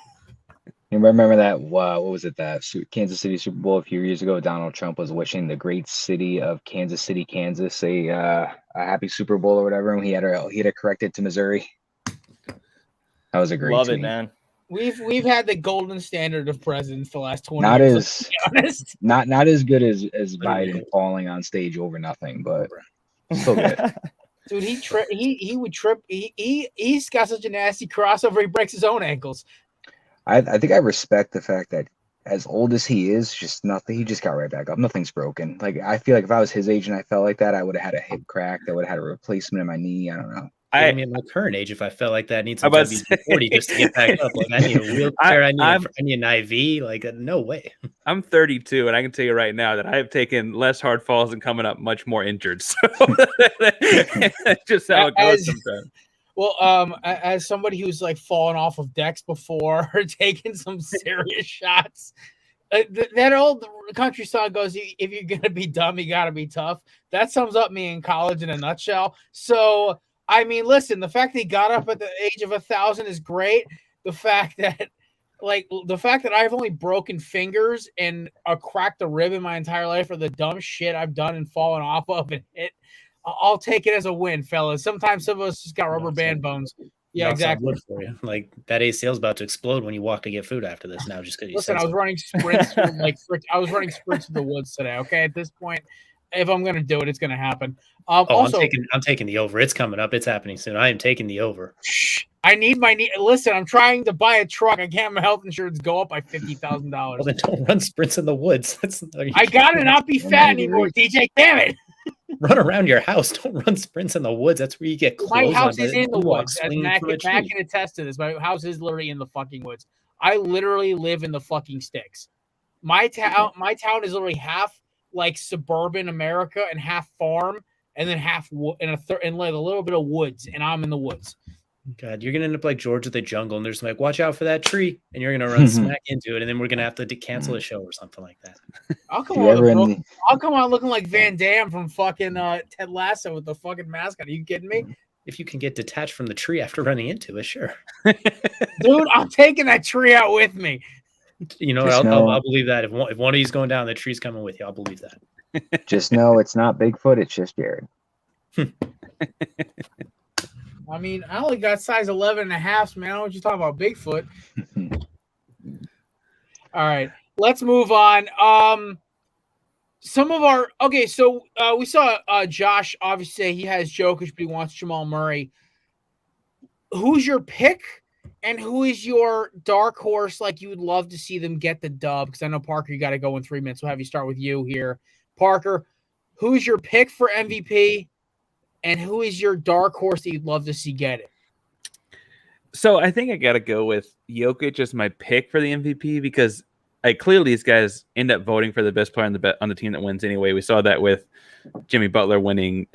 You remember that? What was it? That Kansas City Super Bowl a few years ago. Donald Trump was wishing the great city of Kansas City, Kansas, a happy Super Bowl or whatever, and he had to correct it to Missouri. That was a great. Love it, man. We've had the golden standard of presidents the last 20 not years. Not as good as Biden falling on stage over nothing, but still good. Dude, he would trip. He's got such a nasty crossover. He breaks his own ankles. I think I respect the fact that as old as he is, just nothing. He just got right back up. Nothing's broken. Like I feel like if I was his age and I felt like that, I would have had a hip crack. I would have had a replacement in my knee. I don't know. I mean, at my current age, if I felt like that, I need some WD-40 just to get back up. Like I need a wheelchair. I need an IV. Like no way. I'm 32, and I can tell you right now that I have taken less hard falls and coming up much more injured. So that's just how it goes sometimes. Well, as somebody who's like fallen off of decks before or taken some serious shots, that old country song goes, if you're going to be dumb, you got to be tough. That sums up me in college in a nutshell. So, I mean, listen, the fact that he got up at the age of 1,000 is great. The fact that I've only broken fingers and cracked a rib in my entire life for the dumb shit I've done and fallen off of and hit, I'll take it as a win, fellas. Sometimes some of us just got rubber band bones. Yeah, exactly. For you. Like that ACL is about to explode when you walk to get food after this. Now, just because listen, I was running sprints I was running sprints in the woods today. Okay, at this point, if I'm gonna do it, it's gonna happen. Also, I'm taking the over. It's coming up. It's happening soon. I am taking the over. I need listen, I'm trying to buy a truck. I can't have my health insurance go up by $50,000. Well, then don't run sprints in the woods. I gotta not be fat anymore, DJ. Damn it. Run around your house. Don't run sprints in the woods. That's where you get close. My house is in the woods. As Mac can attest to this. My house is literally in the fucking woods. I literally live in the fucking sticks. My town is literally half like suburban America and half farm, and then half and like a little bit of woods, and I'm in the woods. God, you're gonna end up like George of the Jungle, and there's like, watch out for that tree, and you're gonna run smack into it, and then we're gonna have to cancel a show or something like that. I'll come on looking like Van Damme from fucking Ted Lasso with the fucking mask on. Are you kidding me? If you can get detached from the tree after running into it, sure. Dude, I'm taking that tree out with me. You know, I'll believe that. If one of you's going down, the tree's coming with you. I'll believe that. Just know it's not Bigfoot. It's just Jared. I mean, I only got size 11 and a half, man. I don't know what you talking about, Bigfoot. All right, let's move on. We saw Josh obviously say he has Jokic, but he wants Jamal Murray. Who's your pick, and who is your dark horse? Like you would love to see them get the dub, because I know Parker, you got to go in 3 minutes. We'll have you start with you here, Parker. Who's your pick for MVP? And who is your dark horse that you'd love to see get it? So I think I got to go with Jokic as my pick for the MVP, because clearly these guys end up voting for the best player on the team that wins anyway. We saw that with Jimmy Butler winning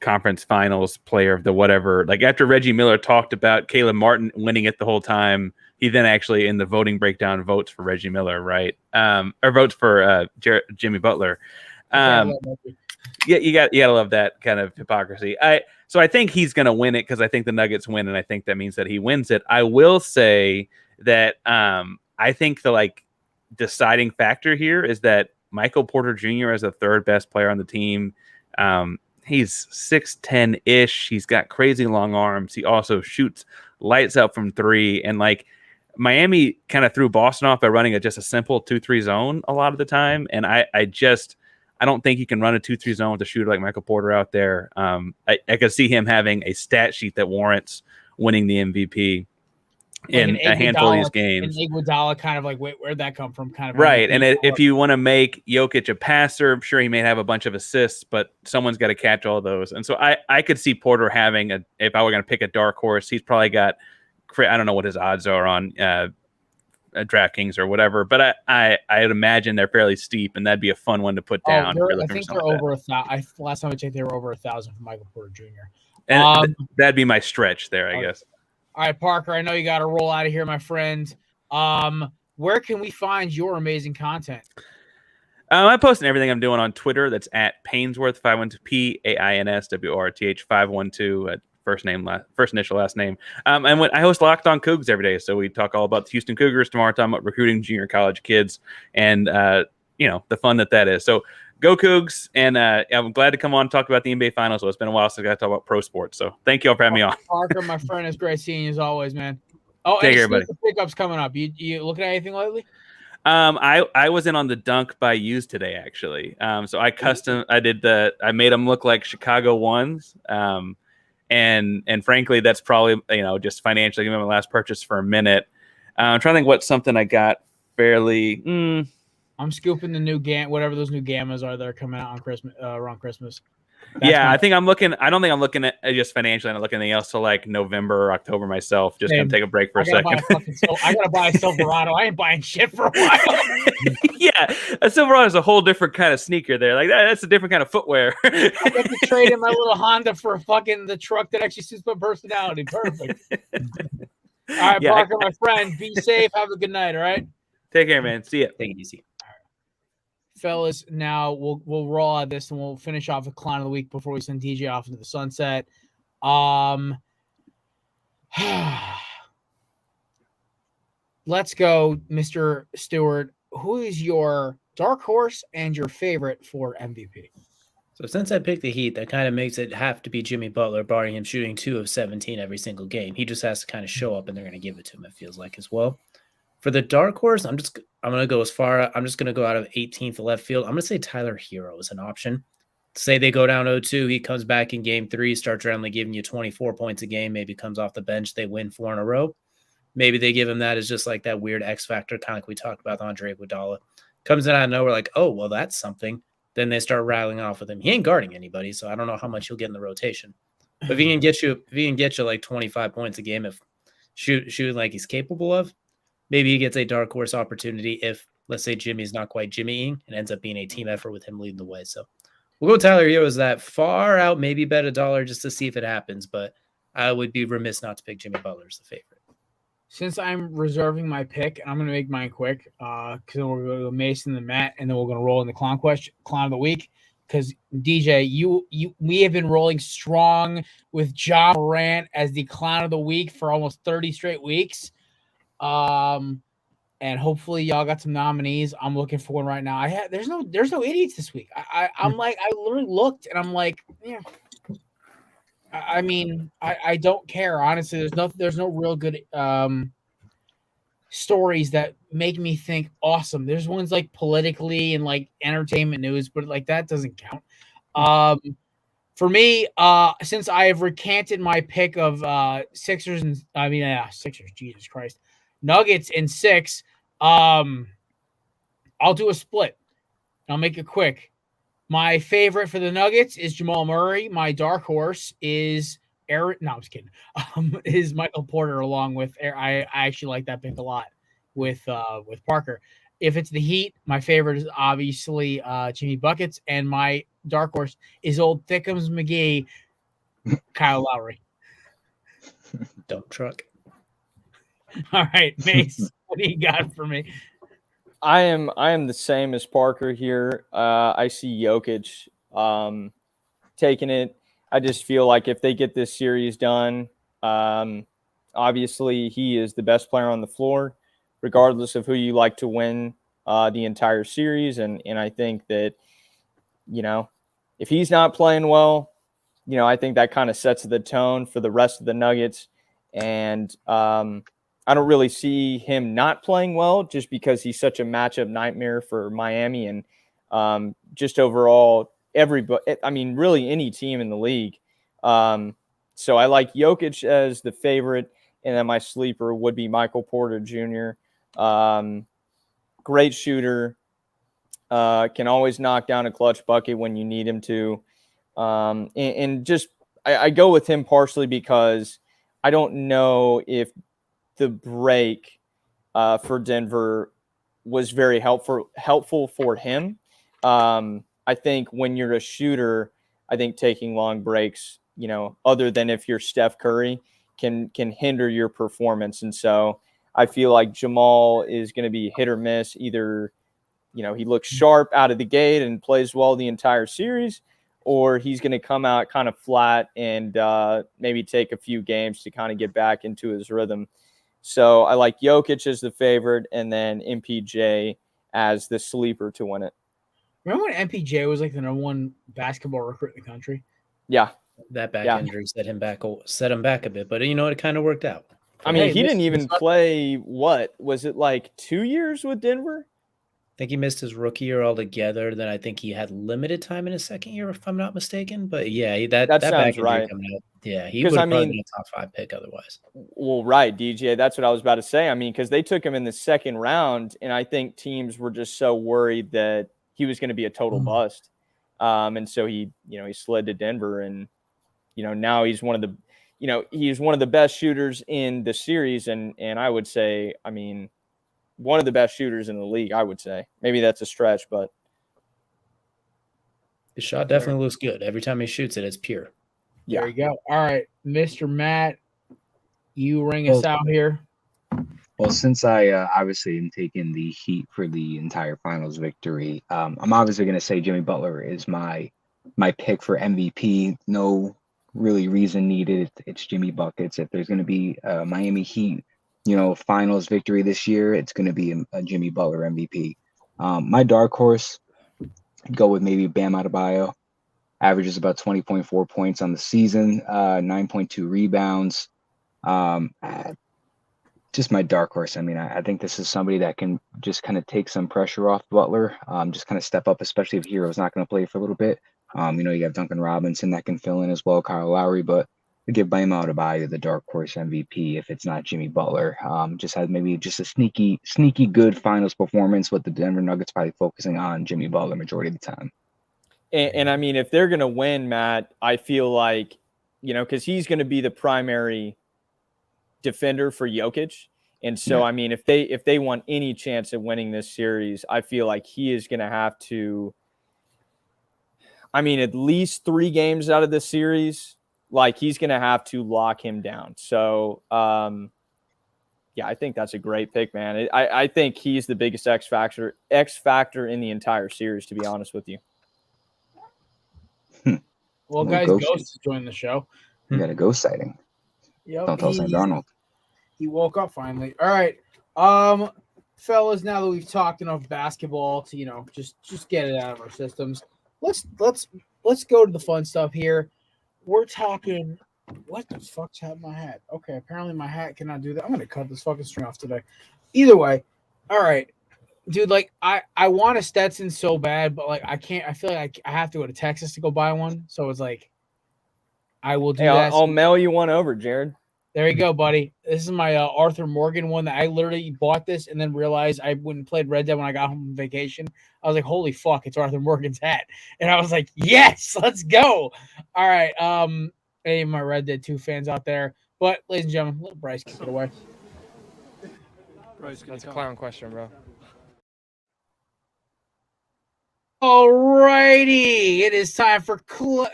conference finals player of the whatever. Like after Reggie Miller talked about Caleb Martin winning it the whole time, he then actually in the voting breakdown votes for Reggie Miller, right? Or votes for Jimmy Butler. Yeah, you gotta love that kind of hypocrisy. So I think he's gonna win it because I think the Nuggets win, and I think that means that he wins it. I will say that I think the deciding factor here is that Michael Porter Jr. is the third best player on the team. He's 6'10" ish. He's got crazy long arms. He also shoots lights out from three, and Miami kind of threw Boston off by running just a simple 2-3 zone a lot of the time, and I don't think you can run a 2-3 zone with a shooter like Michael Porter out there. I could see him having a stat sheet that warrants winning the MVP in a handful of these games. And Iguodala kind of where'd that come from? Kind of right. And if you want to make Jokic a passer, I'm sure he may have a bunch of assists, but someone's got to catch all those. And so I could see Porter having if I were going to pick a dark horse, he's probably got, I don't know what his odds are on DraftKings or whatever, but I'd imagine they're fairly steep, and that'd be a fun one to put down. I think they're over 1,000. Last time I checked, they were over 1,000 for Michael Porter Jr. And that'd be my stretch there, I guess. All right, Parker, I know you got to roll out of here, my friend. Where can we find your amazing content? I'm posting everything I'm doing on Twitter. That's at Ainsworth 512 PAINSWORTH 512. First initial, last name. And I host Locked On Cougs every day, so we talk all about the Houston Cougars tomorrow, talking about recruiting junior college kids, and the fun that is. So go Cougs, and I'm glad to come on and talk about the NBA Finals. So it's been a while since I got to talk about pro sports. So thank you all for having me on. Parker, my friend, it's great seeing you as always, man. Oh, take care, buddy. The pickups coming up. You looking at anything lately? I was in on the dunk by Used today, actually. So I made them look like Chicago ones. And frankly, that's probably, just financially giving my last purchase for a minute. I'm trying to think what's something I got fairly. I'm scooping the new whatever those new gammas are that are coming out on Christmas, around Christmas. I think I'm looking. I don't think I'm looking at just financially. I'm not looking at anything else till November or October myself. Just gonna take a break for a second. I gotta buy a Silverado. I ain't buying shit for a while. Yeah, a Silverado is a whole different kind of sneaker. There, that's a different kind of footwear. I get to trade in my little Honda for the truck that actually suits my personality. Perfect. All right, Parker, my friend, be safe. Have a good night. All right. Take care, man. See ya. Take it easy. Fellas, now we'll roll out this and we'll finish off with Clown of the Week before we send DJ off into the sunset. Let's go, Mr. Stewart. Who is your dark horse and your favorite for MVP? So since I picked the Heat, that kind of makes it have to be Jimmy Butler, barring him shooting 2 of 17 every single game. He just has to kind of show up, and they're going to give it to him, it feels like, as well. For the dark horse, I'm going to go as far. I'm just going to go out of 18th left field. I'm going to say Tyler Hero is an option. say they go down 0-2, he comes back in game 3, starts randomly giving you 24 points a game, maybe comes off the bench, they win 4 in a row. Maybe they give him that as just like that weird X factor, kind of like we talked about Andre Iguodala. Comes in out of nowhere like, oh, well, that's something. Then they start rattling off with him. He ain't guarding anybody, so I don't know how much he'll get in the rotation. But if he can get you like 25 points a game, if shooting like he's capable of, maybe he gets a dark horse opportunity if, let's say, Jimmy's not quite Jimmying and ends up being a team effort with him leading the way. So we'll go Tyler Hero as that far out, maybe bet $1 just to see if it happens, but I would be remiss not to pick Jimmy Butler as the favorite. Since I'm reserving my pick, I'm going to make mine quick because we're going to go Mason and Matt, and then we're going to roll in the clown of the week. Because DJ, we have been rolling strong with Ja Morant as the clown of the week for almost 30 straight weeks. And hopefully y'all got some nominees. I'm looking for one right now. There's no idiots this week. I'm like, I literally looked and I'm like, yeah. I mean, I don't care. Honestly, there's no real good stories that make me think awesome. There's ones like politically and like entertainment news, but like that doesn't count. For me, since I have recanted my pick of Sixers, Jesus Christ, Nuggets in 6, I'll do a split. I'll make it quick. My favorite for the Nuggets is Jamal Murray. My dark horse is Aaron. No, I'm just kidding. Is Michael Porter along with I actually like that pick a lot with Parker. If it's the Heat, my favorite is obviously Jimmy Buckets, and my dark horse is old Thickums McGee, Kyle Lowry. Dump truck. All right, Mace, what do you got for me? I am the same as Parker here. I see Jokic taking it. I just feel like if they get this series done, obviously he is the best player on the floor, regardless of who you like to win the entire series. And I think that, if he's not playing well, I think that kind of sets the tone for the rest of the Nuggets. And I don't really see him not playing well just because he's such a matchup nightmare for Miami and just overall really any team in the league. So I like Jokic as the favorite, and then my sleeper would be Michael Porter Jr. Great shooter, can always knock down a clutch bucket when you need him to. I go with him partially because I don't know if the break for Denver was very helpful for him. I think when you're a shooter, I think taking long breaks, other than if you're Steph Curry, can hinder your performance. And so I feel like Jamal is going to be hit or miss. Either, he looks sharp out of the gate and plays well the entire series, or he's going to come out kind of flat and maybe take a few games to kind of get back into his rhythm. So I like Jokic as the favorite, and then MPJ as the sleeper to win it. Remember when MPJ was like the number 1 basketball recruit in the country? Yeah. That back injury set him back a bit, but it kind of worked out. I mean, he didn't even play, what? Was it like 2 years with Denver? I think he missed his rookie year altogether. Then I think he had limited time in his second year, if I'm not mistaken. But yeah, that sounds back right. Coming out, yeah, he would have probably been a top 5 pick otherwise. Well, right, DJ. That's what I was about to say. I mean, because they took him in the second round, and I think teams were just so worried that he was going to be a total bust. And so he slid to Denver, and now he's one of the best shooters in the series, and I would say, one of the best shooters in the league, I would say. Maybe that's a stretch, but his shot definitely looks good. Every time he shoots it, it's pure. Yeah. There you go. All right, Mr. Matt, you ring us out here. Well, since I obviously am taking the Heat for the entire finals victory, I'm obviously going to say Jimmy Butler is my pick for MVP. No really reason needed. It's Jimmy Buckets. If there's going to be a Miami Heat, finals victory this year, it's going to be a Jimmy Butler MVP. My dark horse, I'd go with maybe Bam Adebayo. Averages about 20.4 points on the season, 9.2 rebounds. Just my dark horse. I mean, I think this is somebody that can just kind of take some pressure off Butler, just kind of step up, especially if Hero's not going to play for a little bit. You have Duncan Robinson that can fill in as well, Kyle Lowry, but to give Bama Adebayo the dark horse MVP if it's not Jimmy Butler. Just had maybe just a sneaky good finals performance, with the Denver Nuggets probably focusing on Jimmy Butler majority of the time. And I mean, if they're going to win, Matt, I feel like, because he's going to be the primary defender for Jokic. And so, I mean, if they want any chance of winning this series, I feel like he is going to have to, at least 3 games out of this series, like he's going to have to lock him down. So, I think that's a great pick, man. I think he's the biggest X factor in the entire series, to be honest with you. Well, guys, Ghost is joining the show. You got a ghost sighting. Yep, Don't tell St. Darnold. He woke up finally. All right, fellas. Now that we've talked enough basketball to just get it out of our systems, let's go to the fun stuff here. We're talking. What the fuck's happened to my hat? Okay, apparently my hat cannot do that. I'm gonna cut this fucking string off today. Either way, all right, dude. Like I want a Stetson so bad, but like I can't. I feel like I have to go to Texas to go buy one. So it's like I will do that. I'll mail you one over, Jared. There you go, buddy. This is my Arthur Morgan one that I literally bought this and then realized I wouldn't played Red Dead when I got home from vacation. I was like, holy fuck, it's Arthur Morgan's hat. And I was like, yes, let's go. All right. Any of my Red Dead 2 fans out there. But, ladies and gentlemen, let Bryce kick it away. That's a clown question, bro. All righty. It is time for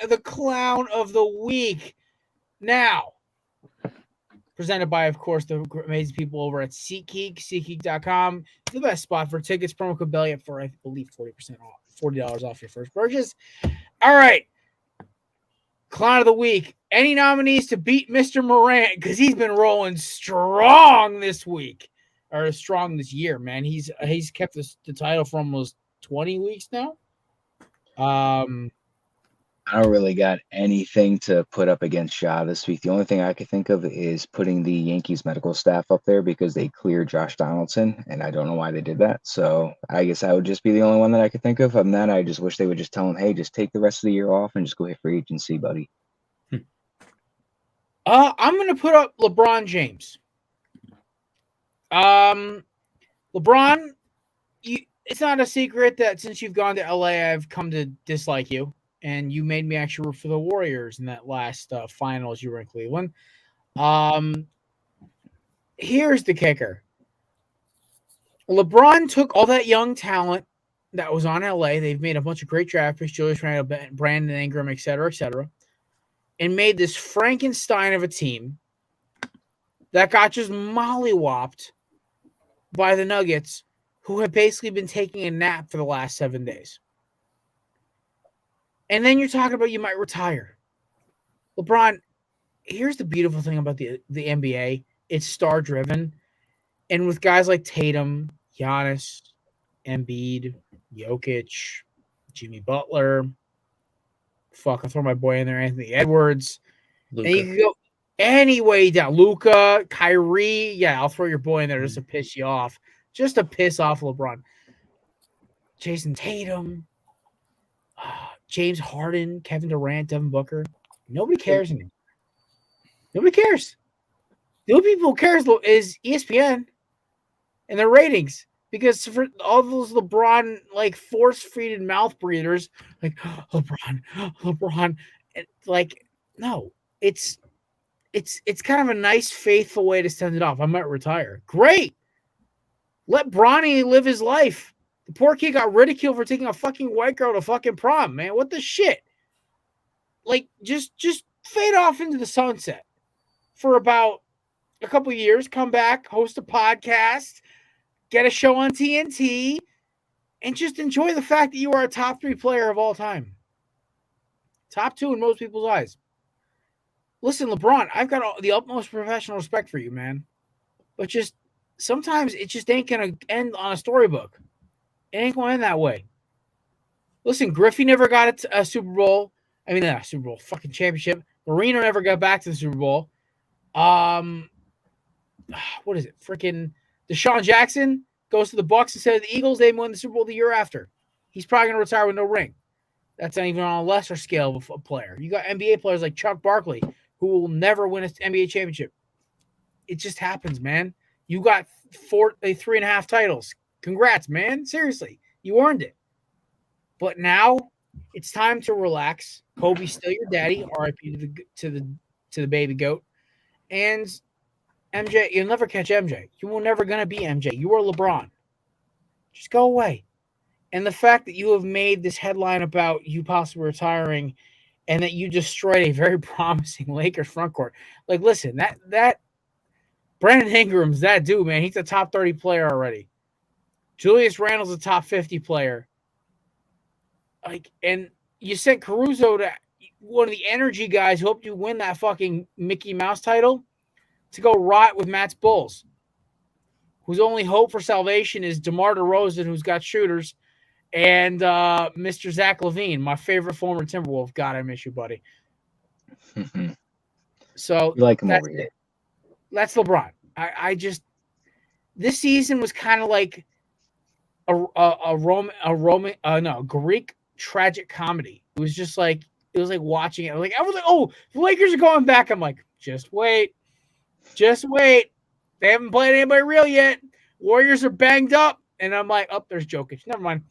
the Clown of the Week. Now, presented by, of course, the amazing people over at SeatGeek, SeatGeek.com. The best spot for tickets. Promo code Belly for, I believe, 40% off, $40 off your first purchase. All right. Clown of the Week. Any nominees to beat Mr. Morant? Because he's been rolling strong this week. Or strong this year, man. He's kept the title for almost 20 weeks now. I don't really got anything to put up against Ja this week. The only thing I could think of is putting the Yankees medical staff up there because they cleared Josh Donaldson, and I don't know why they did that. So I guess I would just be the only one that I could think of. Other than that, I just wish they would just tell him, hey, just take the rest of the year off and just go hit free agency, buddy. I'm going to put up LeBron James. LeBron, it's not a secret that since you've gone to LA, I've come to dislike you. And you made me actually root for the Warriors in that last finals you were in Cleveland. Here's the kicker. LeBron took all that young talent that was on LA. They've made a bunch of great draft picks, Julius Randle, Brandon Ingram, et cetera, and made this Frankenstein of a team that got just mollywopped by the Nuggets, who have basically been taking a nap for the last 7 days. And then you're talking about you might retire. LeBron, here's the beautiful thing about the NBA. It's star-driven. And with guys like Tatum, Giannis, Embiid, Jokic, Jimmy Butler, I'll throw my boy in there, Anthony Edwards. Luka. And you can go any way down. Luka, Kyrie. Yeah, I'll throw your boy in there just to piss you off. Just to piss off LeBron. Jason Tatum. James Harden, Kevin Durant, Devin Booker. Nobody cares anymore. Nobody cares. The only people who cares is ESPN and their ratings. Because for all those LeBron force-feeded mouth breathers, LeBron, and no, it's kind of a nice, faithful way to send it off. I might retire. Great. Let Bronny live his life. The poor kid got ridiculed for taking a fucking white girl to fucking prom, man. What the shit? Just fade off into the sunset for about a couple of years. Come back, host a podcast, get a show on TNT, and just enjoy the fact that you are a top 3 player of all time. Top 2 in most people's eyes. Listen, LeBron, I've got the utmost professional respect for you, man. But just sometimes it just ain't going to end on a storybook. It ain't going to end that way. Listen, Griffey never got a Super Bowl. I mean, not a Super Bowl, fucking championship. Marino never got back to the Super Bowl. What is it? Freaking Deshaun Jackson goes to the Bucs instead of the Eagles. They win the Super Bowl the year after. He's probably going to retire with no ring. That's not even on a lesser scale of a player. You got NBA players like Chuck Barkley, who will never win an NBA championship. It just happens, man. You got 3.5 titles. Congrats, man. Seriously, you earned it. But now it's time to relax. Kobe's still your daddy. R.I.P. to the baby goat. And MJ, you'll never catch MJ. You were never gonna be MJ. You are LeBron. Just go away. And the fact that you have made this headline about you possibly retiring, and that you destroyed a very promising Lakers front court. Like, listen, that Brandon Ingram's that dude, man. He's a top 30 player already. Julius Randle's a top 50 player. Like, and you sent Caruso to one of the energy guys who helped you win that fucking Mickey Mouse title to go rot with Matt's Bulls, whose only hope for salvation is DeMar DeRozan, who's got shooters, and Mr. Zach LaVine, my favorite former Timberwolf. God, I miss you, buddy. So You like him over here. That's LeBron. I just this season was kind of like a Greek tragic comedy. It was just like watching it. I was like, oh, the Lakers are going back. I'm like, just wait. They haven't played anybody real yet. Warriors are banged up, and I'm like, oh, there's Jokic. Never mind.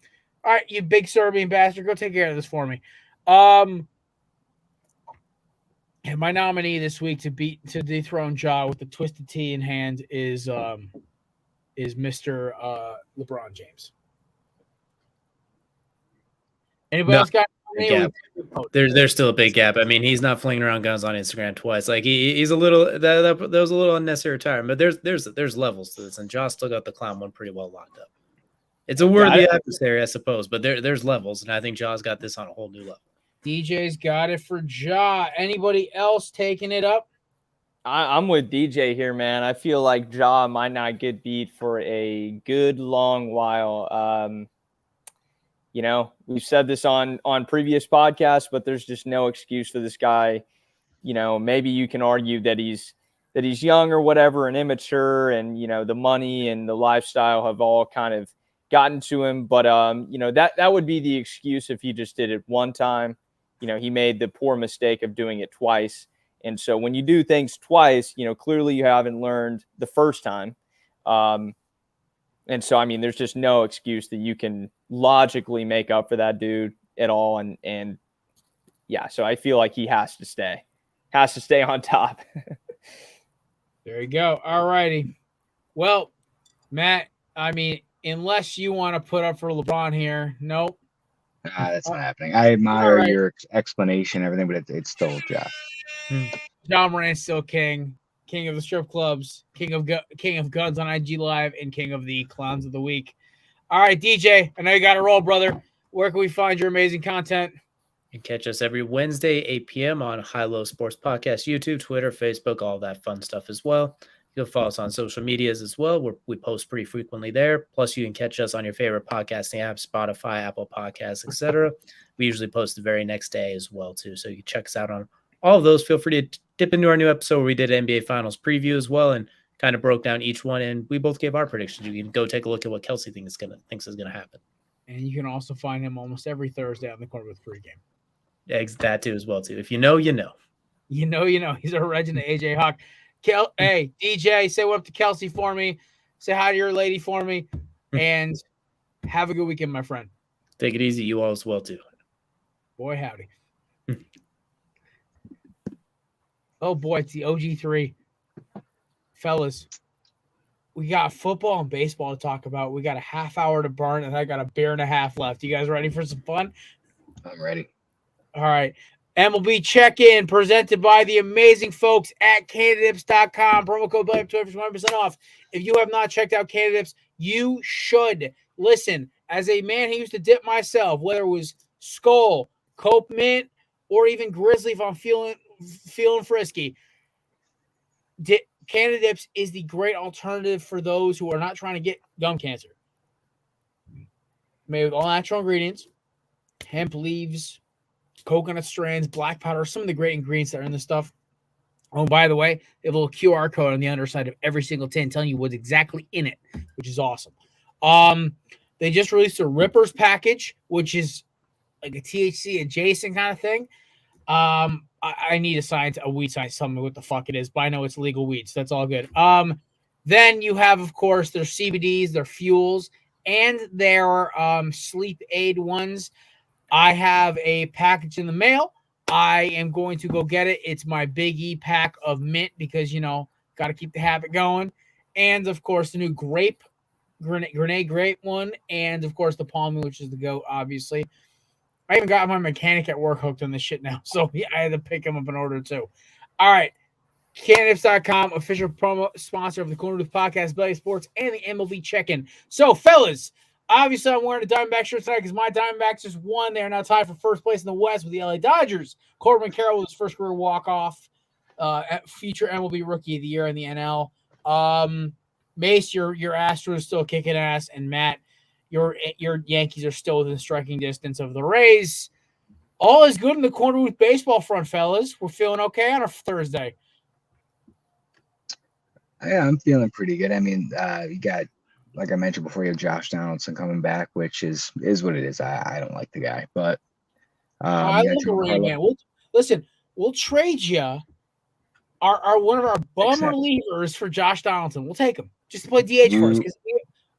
All right, you big Serbian bastard, go take care of this for me. And my nominee this week to dethrone Ja with the twisted T in hand is Mr. LeBron James. Anybody else got? There's still a big gap. I mean, he's not flinging around guns on Instagram twice. Like he's a little that was a little unnecessary retirement. But there's levels to this, and Ja still got the clown one pretty well locked up. It's a worthy adversary, I suppose, but there's levels, and I think Ja's got this on a whole new level. DJ's got it for Ja. Anybody else taking it up? I'm with DJ here, man. I feel like Ja might not get beat for a good long while. We've said this on previous podcasts, but there's just no excuse for this guy. Maybe you can argue that he's young or whatever and immature, and the money and the lifestyle have all kind of gotten to him. But that would be the excuse if he just did it one time. He made the poor mistake of doing it twice. And so when you do things twice, clearly you haven't learned the first time. And so, I mean, there's just no excuse that you can logically make up for that dude at all. And yeah, so I feel like he has to stay on top. There you go. All righty. Well, Matt, I mean, unless you want to put up for LeBron here, nope. That's not happening. I admire your explanation, everything, but it's still Ja. Ja Morant's still king of the strip clubs, king of guns on IG Live, and king of the clowns of the week. All right, DJ, I know you got to roll, brother. Where can we find your amazing content? You can catch us every Wednesday, 8 p.m. on High Low Sports Podcast, YouTube, Twitter, Facebook, all that fun stuff as well. You can follow us on social medias as well, where we post pretty frequently there. Plus, you can catch us on your favorite podcasting apps, Spotify, Apple Podcasts, etc. We usually post the very next day as well, too. So you can check us out on all of those. Feel free to dip into our new episode where we did NBA Finals preview as well and kind of broke down each one. And we both gave our predictions. You can go take a look at what Kelsey thinks is going to happen. And you can also find him almost every Thursday on the Corner with pregame. Yeah, that too as well, too. If you know, you know. You know. He's a legend of AJ Hawk. Hey, DJ, say what up to Kelsey for me. Say hi to your lady for me. And have a good weekend, my friend. Take it easy. You all as well, too. Boy, howdy. Oh, boy, it's the OG3. Fellas, we got football and baseball to talk about. We got a half hour to burn, and I got a beer and a half left. You guys ready for some fun? I'm ready. All right. MLB check-in presented by the amazing folks at candidates.com. Promo code BLAME 20% off. If you have not checked out Candidates, you should. Listen, as a man who used to dip myself, whether it was Skull, Cope Mint, or even Grizzly if I'm feeling frisky, Candidates is the great alternative for those who are not trying to get gum cancer. Made with all natural ingredients, hemp leaves, coconut strands, black powder, some of the great ingredients that are in this stuff. Oh, by the way, they have a little QR code on the underside of every single tin telling you what's exactly in it, which is awesome. They just released a Rippers package, which is like a THC adjacent kind of thing. I need a weed science, tell me what the fuck it is, but I know it's legal weed, so that's all good. Then you have, of course, their CBDs, their fuels, and their sleep aid ones. I have a package in the mail. I am going to go get it. It's my Big E pack of mint because, got to keep the habit going. And, of course, the new grenade grape one. And, of course, the palm, which is the goat, obviously. I even got my mechanic at work hooked on this shit now. So, yeah, I had to pick him up an order, too. All right. Candidates.com, official promo sponsor of the Corner Booth Podcast, Belly Sports, and the MLB Check-In. So, fellas, obviously I'm wearing a Diamondback shirt tonight because my Diamondbacks just won. They are now tied for first place in the West with the LA Dodgers. Corbin Carroll with his first career walk-off, future MLB Rookie of the Year in the NL. Mace, your Astros is still kicking ass, and Matt, your Yankees are still within striking distance of the Rays. All is good in the Corner Booth baseball front, fellas. We're feeling okay on a Thursday. Yeah, I'm feeling pretty good. I mean, you got, like I mentioned before, you have Josh Donaldson coming back, which is what it is. I don't like the guy, but I love the Rain Man. We'll trade you our one of our bum relievers for Josh Donaldson. We'll take him just to play DH for us because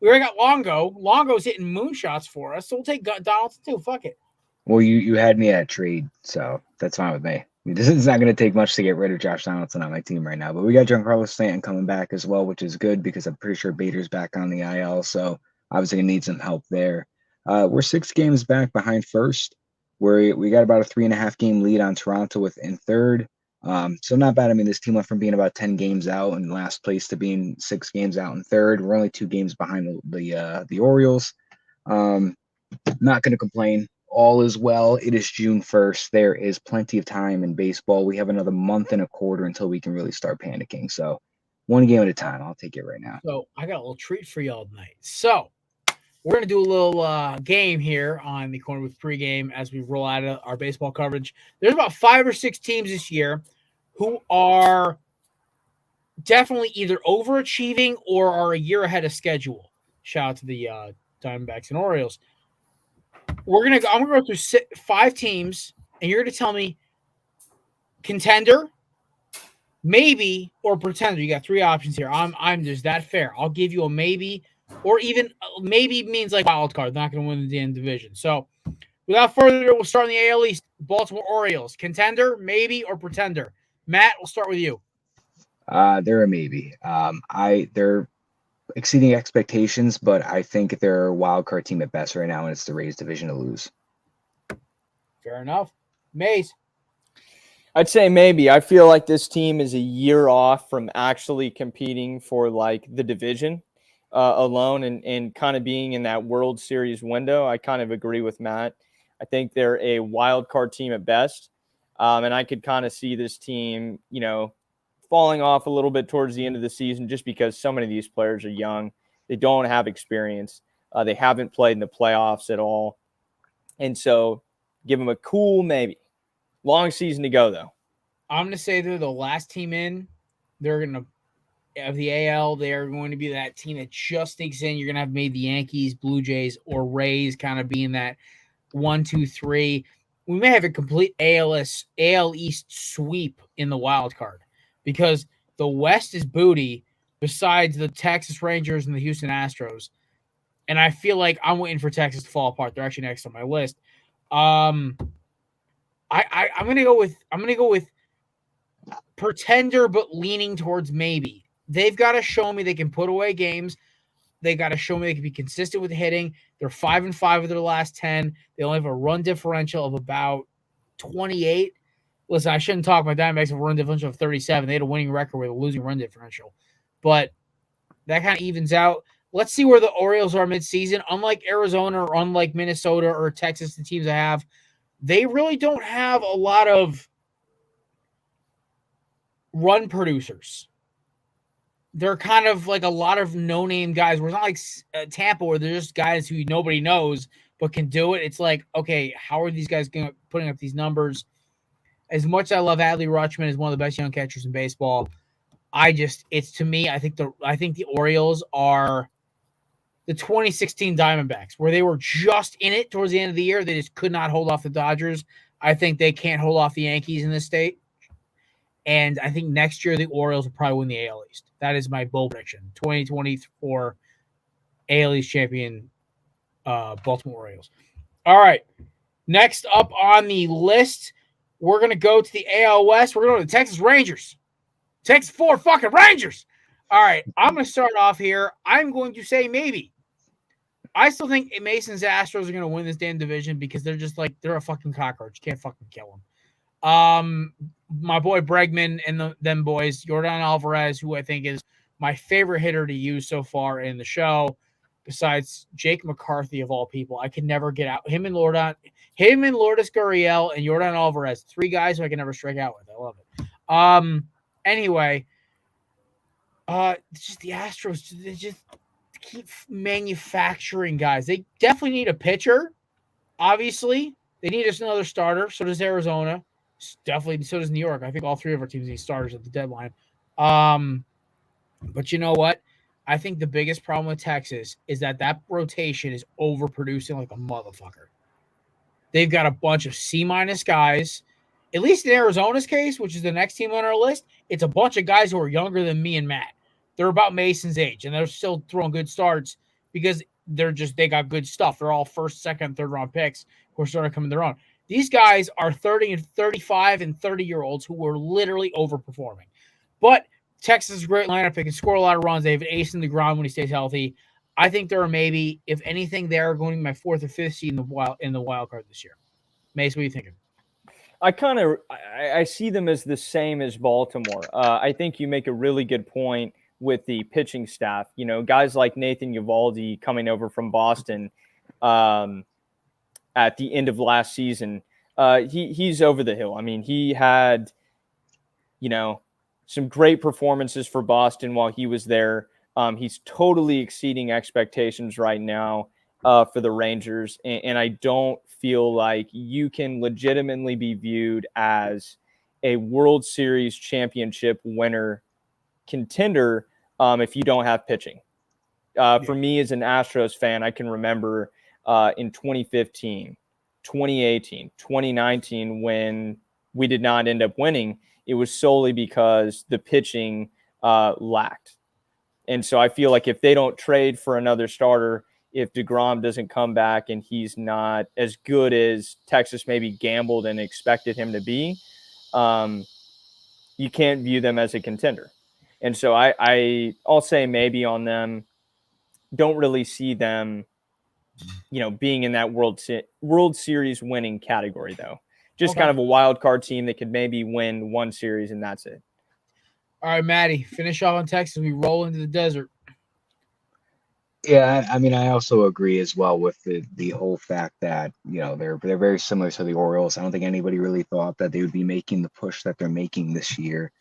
we already got Longo. Longo's hitting moonshots for us, so we'll take Donaldson too. Fuck it. Well, you had me at trade, so that's fine with me. This is not going to take much to get rid of Josh Donaldson on my team right now, but we got Giancarlo Stanton coming back as well, which is good because I'm pretty sure Bader's back on the IL, so obviously going to need some help there. We're 6 games back behind first. We got about a 3.5 game lead on Toronto in third, so not bad. I mean, this team went from being about 10 games out in last place to being 6 games out in third. We're only 2 games behind the Orioles. Not going to complain. All is well. It is June 1st. There is plenty of time in baseball. We have another month and a quarter until we can really start panicking. So 1 game at a time. I'll take it right now. So I got a little treat for y'all tonight. So we're going to do a little game here on the Corner Booth pregame as we roll out of our baseball coverage. There's about 5 or 6 teams this year who are definitely either overachieving or are a year ahead of schedule. Shout out to the Diamondbacks and Orioles. I'm gonna go through 5 teams, and you're gonna tell me contender, maybe, or pretender. You got 3 options here. I'm just that fair. I'll give you a maybe, or even maybe means like wild card. They're not gonna win the damn division. So, without further ado, we'll start in the AL East. Baltimore Orioles, contender, maybe, or pretender. Matt, we'll start with you. They're a maybe. They're exceeding expectations, but I think they're a wild card team at best right now, and it's the Rays division to lose. Fair enough. Maze. I'd say maybe. I feel like this team is a year off from actually competing for like the division alone and kind of being in that World Series window. I kind of agree with Matt. I think they're a wild card team at best. And I could kind of see this team, falling off a little bit towards the end of the season just because so many of these players are young. They don't have experience. They haven't played in the playoffs at all. And so give them a cool maybe. Long season to go, though. I'm going to say they're the last team in. They're going to, of the AL, they're going to be that team that just sneaks in. You're going to have maybe the Yankees, Blue Jays, or Rays kind of being that 1, 2, 3. We may have a complete AL East sweep in the wild card. Because the West is booty besides the Texas Rangers and the Houston Astros. And I feel like I'm waiting for Texas to fall apart. They're actually next on my list. I'm gonna go with pretender, but leaning towards maybe. They've got to show me they can put away games. They got to show me they can be consistent with hitting. They're 5-5 of their last 10. They only have a run differential of about 28. Listen, I shouldn't talk about Diamondbacks have a run differential of 37. They had a winning record with a losing run differential. But that kind of evens out. Let's see where the Orioles are midseason. Unlike Arizona or unlike Minnesota or Texas, the teams I have, they really don't have a lot of run producers. They're kind of like a lot of no-name guys. Where it's not like Tampa where they're just guys who nobody knows but can do it. It's like, okay, how are these guys putting up these numbers? As much as I love Adley Rutschman as one of the best young catchers in baseball, I think the Orioles are the 2016 Diamondbacks, where they were just in it towards the end of the year. They just could not hold off the Dodgers. I think they can't hold off the Yankees in this state. And I think next year the Orioles will probably win the AL East. That is my bold prediction. 2024 AL East champion Baltimore Orioles. All right. Next up on the list, we're going to go to the AL West. We're going to the Texas Rangers. Texas 4 fucking Rangers. All right. I'm going to start off here. I'm going to say maybe. I still think Mason's Astros are going to win this damn division because they're just like, they're a fucking cockroach. You can't fucking kill them. My boy Bregman and them boys, Yordan Alvarez, who I think is my favorite hitter to use so far in the show, besides Jake McCarthy of all people. I can never get out. Him and Lourdes Gurriel and Yordan Alvarez, 3 guys who I can never strike out with. I love it. Anyway, just the Astros, they just keep manufacturing guys. They definitely need a pitcher. Obviously, they need us another starter. So does Arizona. Definitely. So does New York. I think all 3 of our teams need starters at the deadline. But you know what? I think the biggest problem with Texas is that rotation is overproducing like a motherfucker. They've got a bunch of C- guys. At least in Arizona's case, which is the next team on our list, it's a bunch of guys who are younger than me and Matt. They're about Mason's age, and they're still throwing good starts because they got good stuff. They're all first, second, third round picks who are starting to come in their own. These guys are 30 and 35 and 30-year-olds who are literally overperforming. But Texas is a great lineup. They can score a lot of runs. They have an ace in the ground when he stays healthy. I think there are maybe, if anything, they're going to be my 4th or 5th seed in the wild card this year. Mace, what are you thinking? I see them as the same as Baltimore. I think you make a really good point with the pitching staff. You know, guys like Nathan Eovaldi coming over from Boston at the end of last season. He's over the hill. I mean, he had, some great performances for Boston while he was there. He's totally exceeding expectations right now for the Rangers. And I don't feel like you can legitimately be viewed as a World Series championship winner contender if you don't have pitching. For me as an Astros fan, I can remember in 2015, 2018, 2019, when we did not end up winning, it was solely because the pitching lacked. And so I feel like if they don't trade for another starter, if DeGrom doesn't come back and he's not as good as Texas maybe gambled and expected him to be, you can't view them as a contender. And so I'll say maybe on them. Don't really see them, being in that World Series winning category, though. Just kind of a wild card team that could maybe win one series, and that's it. All right, Maddie, finish off on Texas. We roll into the desert. Yeah, I mean, I also agree as well with the whole fact that, they're very similar to the Orioles. I don't think anybody really thought that they would be making the push that they're making this year.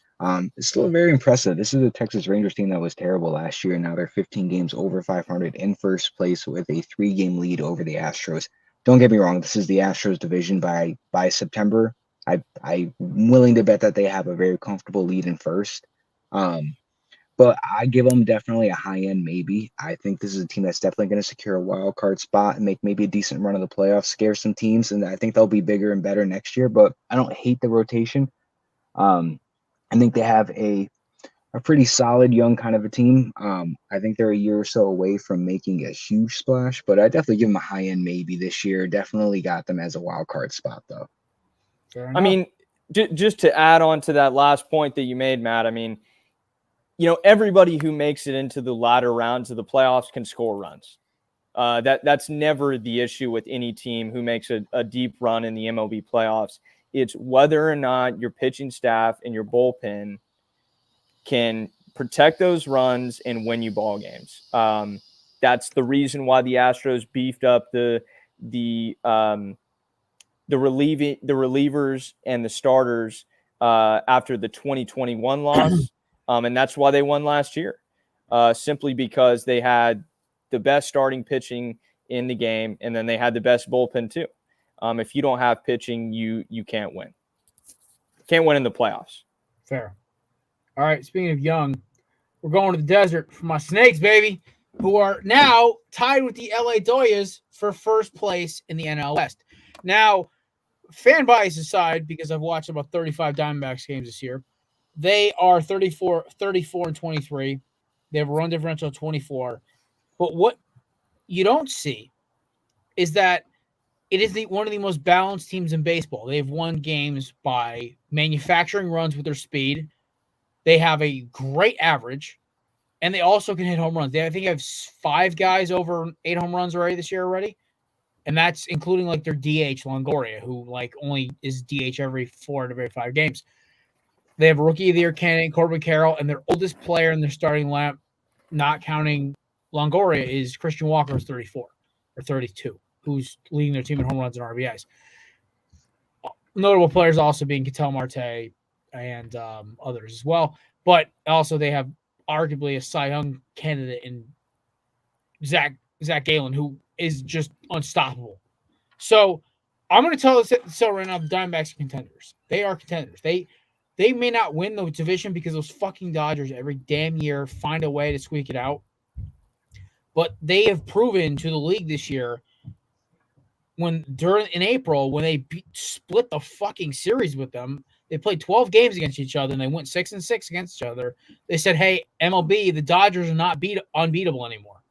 It's still very impressive. This is a Texas Rangers team that was terrible last year. Now they're 15 games over 500 in first place with a 3-game lead over the Astros. Don't get me wrong. This is the Astros division by September. I'm willing to bet that they have a very comfortable lead in first. But I give them definitely a high end maybe. I think this is a team that's definitely going to secure a wild card spot and make maybe a decent run of the playoffs, scare some teams, and I think they'll be bigger and better next year. But I don't hate the rotation. I think they have a pretty solid young kind of a team. I think they're a year or so away from making a huge splash, but I definitely give them a high end maybe this year. Definitely got them as a wild card spot though. I mean, just to add on to that last point that you made, Matt, I mean, everybody who makes it into the latter rounds of the playoffs can score runs. That's never the issue with any team who makes a deep run in the MLB playoffs. It's whether or not your pitching staff and your bullpen can protect those runs and win you ball games. That's the reason why the Astros beefed up the relievers and the starters after the 2021 loss. And that's why they won last year, simply because they had the best starting pitching in the game, and then they had the best bullpen too. If you don't have pitching, you can't win. Can't win in the playoffs. Fair. All right, speaking of young, we're going to the desert for my Snakes, baby. who are now tied with the LA Doyas for first place in the NL West. Now, fan bias aside, because I've watched about 35 Diamondbacks games this year, they are 34 and 23. They have a run differential of 24. But what you don't see is that it is one of the most balanced teams in baseball. They've won games by manufacturing runs with their speed. They have a great average, and they also can hit home runs. I think they have 5 guys over 8 home runs already this year already, and that's including like their DH Longoria, who like only is DH every 4 to every 5 games. They have Rookie of the Year candidate Corbin Carroll, and their oldest player in their starting lineup, not counting Longoria, is Christian Walker, who's 34 or 32, who's leading their team in home runs and RBIs. Notable players also being Ketel Marte and others as well. But also they have arguably a Cy Young candidate in Zach Gallen, who is just unstoppable. So I'm going to tell this right now, the Diamondbacks are contenders. They are contenders. They may not win the division because those fucking Dodgers every damn year find a way to squeak it out. But they have proven to the league this year in April, when they split the fucking series with them, they played 12 games against each other and they went 6-6 against each other. They said, hey, MLB, the Dodgers are not unbeatable anymore.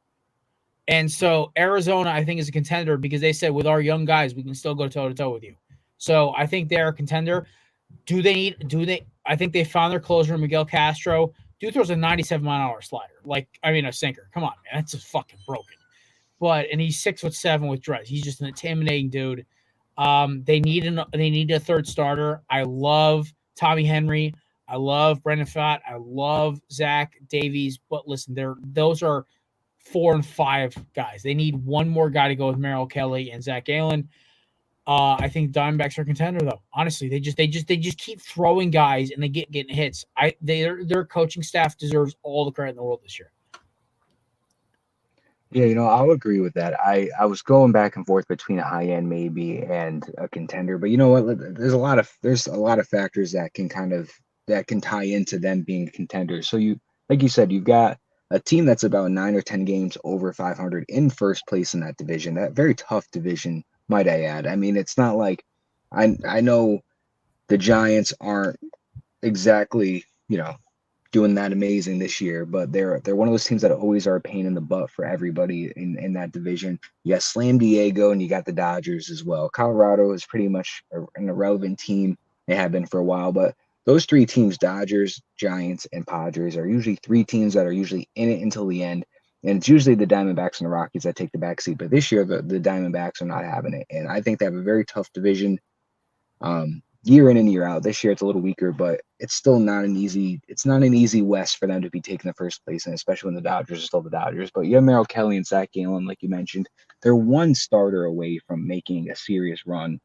And so Arizona, I think, is a contender because they said, with our young guys, we can still go toe-to-toe with you. So I think they're a contender. I think they found their closer, Miguel Castro. Dude throws a 97-mile-an-hour slider. A sinker. Come on, man. That's just fucking broken. And he's 6'7" with dreads. He's just an intimidating dude. They need a third starter. I love Tommy Henry. I love Brendan Pfaadt. I love Zach Davies. But listen, those are 4 and 5 guys. They need one more guy to go with Merrill Kelly and Zach Gallen. I think Diamondbacks are a contender, though. Honestly, they just keep throwing guys and they getting hits. Their coaching staff deserves all the credit in the world this year. Yeah, I'll agree with that. I was going back and forth between a high end maybe and a contender, but you know what? There's a lot of factors that can tie into them being contenders. So like you said, you've got a team that's about 9 or 10 games over 500 in first place in that division. That very tough division, might I add. I mean, it's not like I know the Giants aren't exactly, doing that amazing this year, but they're one of those teams that always are a pain in the butt for everybody in that division. You got Slam Diego and you got the Dodgers as well. Colorado is pretty much an irrelevant team. They have been for a while, but those 3 teams, Dodgers, Giants, and Padres, are usually 3 teams that are usually in it until the end. And it's usually the Diamondbacks and the Rockies that take the backseat. But this year, the Diamondbacks are not having it. And I think they have a very tough division. Year in and year out. This year it's a little weaker, but it's still not an easy West for them to be taking the first place, and especially when the Dodgers are still the Dodgers. But you have Merrill Kelly and Zach Gallen, like you mentioned. They're one starter away from making a serious run.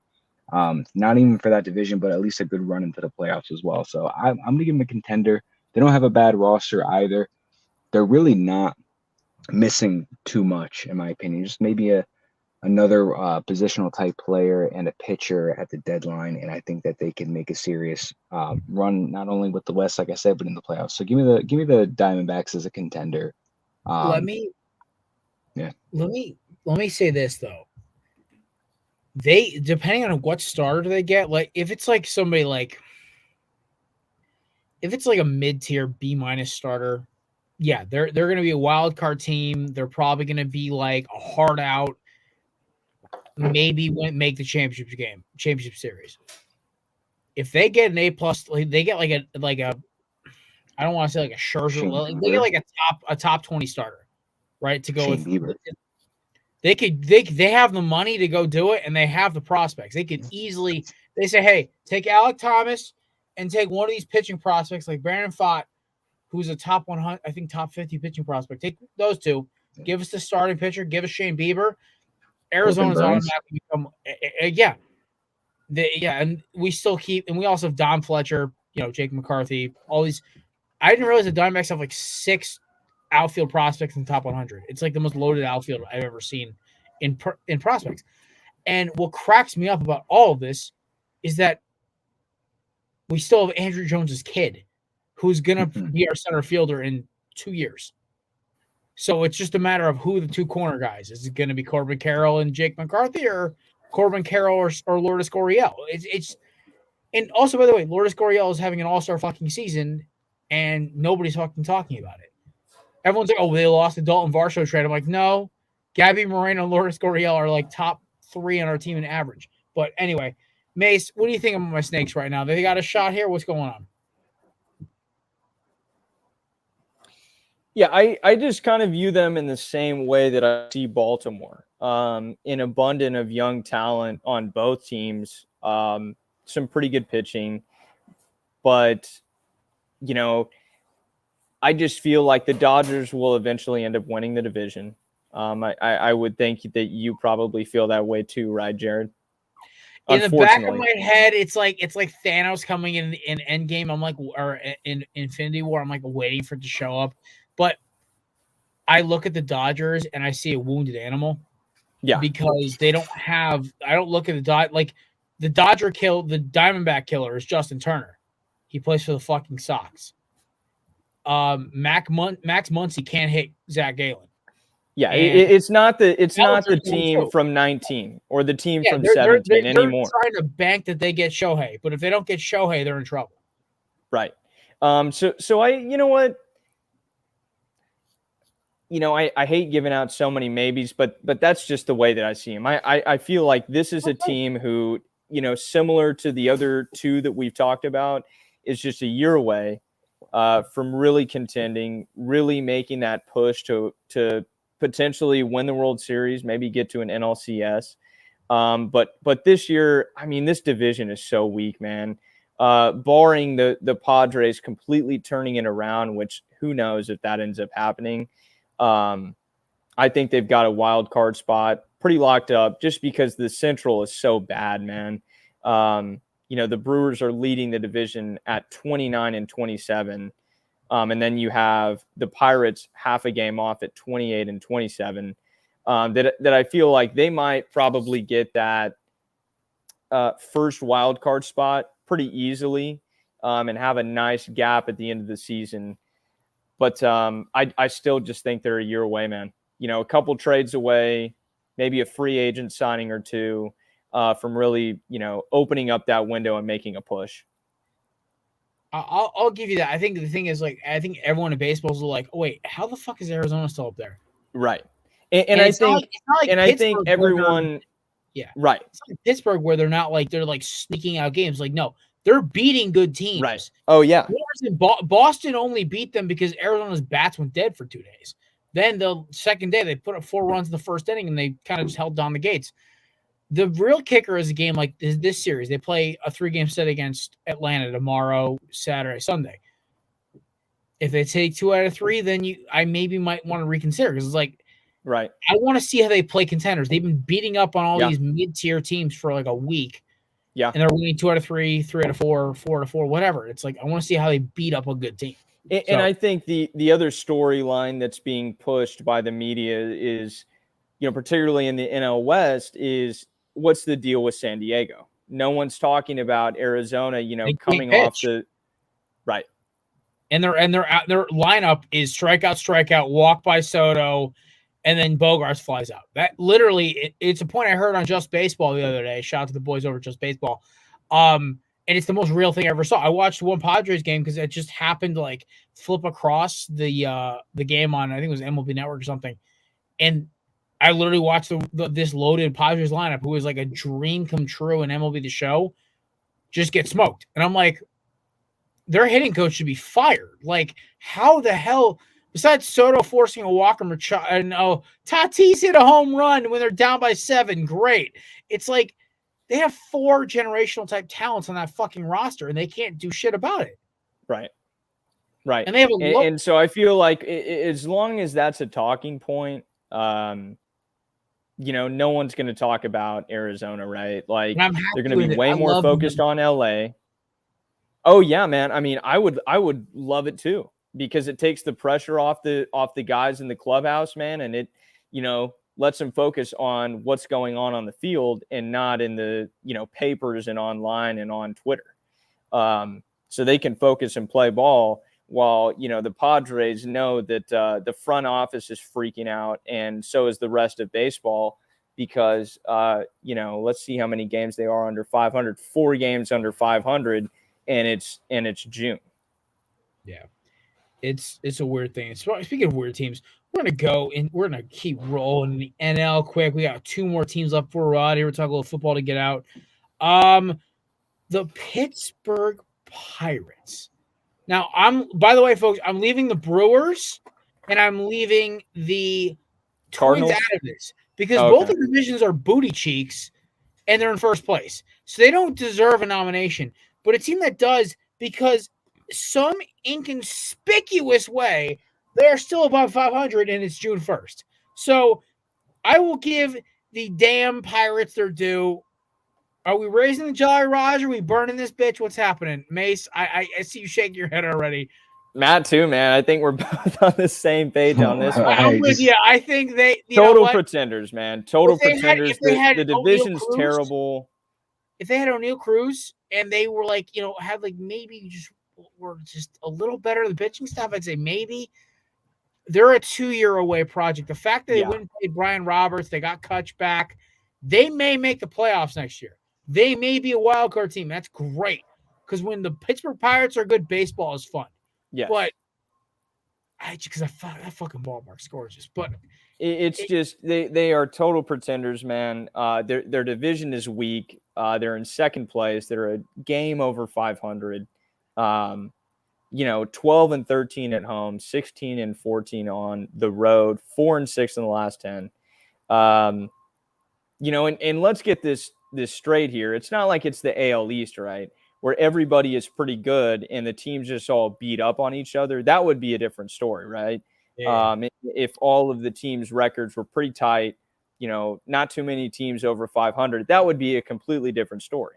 Not even for that division, but at least a good run into the playoffs as well. So I'm gonna give them a contender. They don't have a bad roster either. They're really not missing too much, in my opinion. Just maybe another positional type player and a pitcher at the deadline, and I think that they can make a serious run, not only with the West, like I said, but in the playoffs. So give me the Diamondbacks as a contender. Let me say this though. They, depending on what starter they get, like if it's like somebody like if it's like a mid-tier B- starter, yeah, they're going to be a wild card team. They're probably going to be like a hard out. Maybe won't make the championship series. If they get an A+, they get like a I don't want to say like a Scherzer, they get like a top 20 starter, right? To go with Bieber. They have the money to go do it, and they have the prospects. They could easily, they say, hey, take Alec Thomas and take one of these pitching prospects like Brandon Pfaadt, who's a top 100, I think top 50 pitching prospect. Take those two, give us the starting pitcher, give us Shane Bieber. Arizona's automatically become, and we still keep, and we also have Don Fletcher, Jake McCarthy, all these. I didn't realize the Diamondbacks have like 6 outfield prospects in the top 100. It's like the most loaded outfield I've ever seen in prospects. And what cracks me up about all of this is that we still have Andrew Jones's kid, who's gonna be our center fielder in 2 years. So it's just a matter of who the two corner guys. Is it going to be Corbin Carroll and Jake McCarthy, or Corbin Carroll or Lourdes Gurriel? And also, by the way, Lourdes Gurriel is having an all-star fucking season, and nobody's fucking talking about it. Everyone's like, oh, they lost the Dalton Varsho trade. I'm like, no, Gabby Moreno and Lourdes Gurriel are like top 3 on our team in average. But anyway, Mace, what do you think about my Snakes right now? They got a shot here? What's going on? Yeah, I just kind of view them in the same way that I see Baltimore. An abundance of young talent on both teams, some pretty good pitching. But, you know, I just feel like the Dodgers will eventually end up winning the division. I would think that you probably feel that way too, right, Jared? In the back of my head, it's like Thanos coming in Endgame. I'm like, or in Infinity War, I'm like waiting for it to show up. But I look at the Dodgers and I see a wounded animal. Yeah. Because they don't have, I don't look at the Diamondback killer is Justin Turner. He plays for the fucking Sox. Max Muncy can't hit Zach Gallen. Yeah, it's not the team from 19 or the team from 17 anymore. They're trying to bank that they get Shohei, but if they don't get Shohei, they're in trouble. Right. So I, you know what? You know, I hate giving out so many maybes, but that's just the way that I see him. I feel like this is a team who, you know, similar to the other two that we've talked about, is just a year away from really contending, really making that push to potentially win the World Series, maybe get to an NLCS. But this year, I mean, this division is so weak, man. Barring the Padres completely turning it around, which who knows if that ends up happening. I think they've got a wild card spot pretty locked up just because the Central is so bad, man. You know, the Brewers are leading the division at 29-27. And then you have the Pirates half a game off at 28-27. That I feel like they might probably get that first wild card spot pretty easily and have a nice gap at the end of the season. But I still just think they're a year away, man. You know, a couple trades away, maybe a free agent signing or two from really, you know, opening up that window and making a push. I'll give you that. I think the thing is, like, I think everyone in baseball is like, oh, wait, how the fuck is Arizona still up there? Right. And I think, I think everyone, yeah, right. It's like Pittsburgh where they're like sneaking out games. Like, no, they're beating good teams. Right. Oh, yeah. Boston only beat them because Arizona's bats went dead for 2 days. Then the second day, they put up 4 runs in the first inning, and they kind of just held down the gates. The real kicker is a game like this series. They play a 3-game set against Atlanta tomorrow, Saturday, Sunday. If they take 2 out of 3, then I maybe might want to reconsider because it's like, right. I want to see how they play contenders. They've been beating up on all these mid-tier teams for like a week. Yeah. And they're winning 2 out of 3, 3 out of 4, 4 out of 4, whatever. It's like, I want to see how they beat up a good team. And I think the other storyline that's being pushed by the media is, you know, particularly in the NL West, is what's the deal with San Diego? No one's talking about Arizona, you know, coming off the right. And their lineup is strikeout, walk by Soto, and then Bogarts flies out. That literally, it's a point I heard on Just Baseball the other day. Shout out to the boys over at Just Baseball. And it's the most real thing I ever saw. I watched one Padres game because it just happened to like flip across the game on, I think it was MLB Network or something. And I literally watched this loaded Padres lineup, who was like a dream come true in MLB The Show, just get smoked. And I'm like, their hitting coach should be fired. Like, how the hell, besides Soto forcing a walk and Tatis hit a home run when they're down by 7. Great. It's like they have 4 generational type talents on that fucking roster, and they can't do shit about it. Right. Right. And they have and so I feel like as long as that's a talking point, you know, no one's going to talk about Arizona, right? Like, they're going to be way more focused on LA. Oh yeah, man. I mean, I would love it too, because it takes the pressure off the guys in the clubhouse, man, and it, you know, lets them focus on what's going on the field and not in the, you know, papers and online and on Twitter. So they can focus and play ball while, the Padres know that the front office is freaking out, and so is the rest of baseball because, let's see how many games they are under 500, 4 games under 500, and it's June. Yeah. It's a weird thing. Speaking of weird teams, we're gonna keep rolling in the NL quick. We got 2 more teams left before we're out here. We're talking a little football to get out. The Pittsburgh Pirates. Now, by the way, folks, I'm leaving the Brewers and I'm leaving the Cardinals Twins out of this because both the divisions are booty cheeks and they're in first place. So they don't deserve a nomination. But a team that does, because some inconspicuous way, they're still above 500 and it's June 1st. So I will give the damn Pirates their due. Are we raising the Jolly Roger? Are we burning this bitch? What's happening? Mace, I see you shaking your head already. Matt too, man. I think we're both on the same page on this one. I'm with you. I think they total pretenders, man. Total pretenders. The division's terrible. If they had O'Neal Cruz and they were had maybe were just a little better than the pitching stuff, I'd say maybe. They're a 2-year away project. The fact that they wouldn't play Brian Roberts, they got Kutch back, they may make the playoffs next year. They may be a wild card team. That's great because when the Pittsburgh Pirates are good, baseball is fun. Yeah, but that fucking ballpark's gorgeous. But it's just they are total pretenders, man. Their division is weak. They're in second place. They're a game over 500. 12-13 at home, 16-14 on the road, 4-6 in the last 10. And let's get this straight here. It's not like it's the AL East, right? Where everybody is pretty good and the teams just all beat up on each other. That would be a different story, right? Yeah. If all of the teams' records were pretty tight, not too many teams over 500, that would be a completely different story.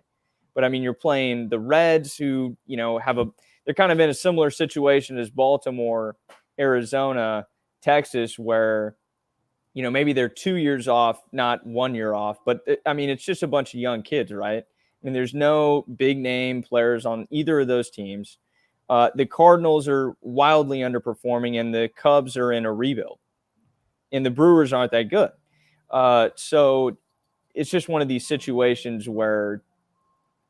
But I mean, you're playing the Reds who, they're kind of in a similar situation as Baltimore, Arizona, Texas, where, maybe they're 2 years off, not 1 year off. But I mean, it's just a bunch of young kids, right? I mean, there's no big name players on either of those teams. The Cardinals are wildly underperforming, and the Cubs are in a rebuild. And the Brewers aren't that good. So it's just one of these situations where,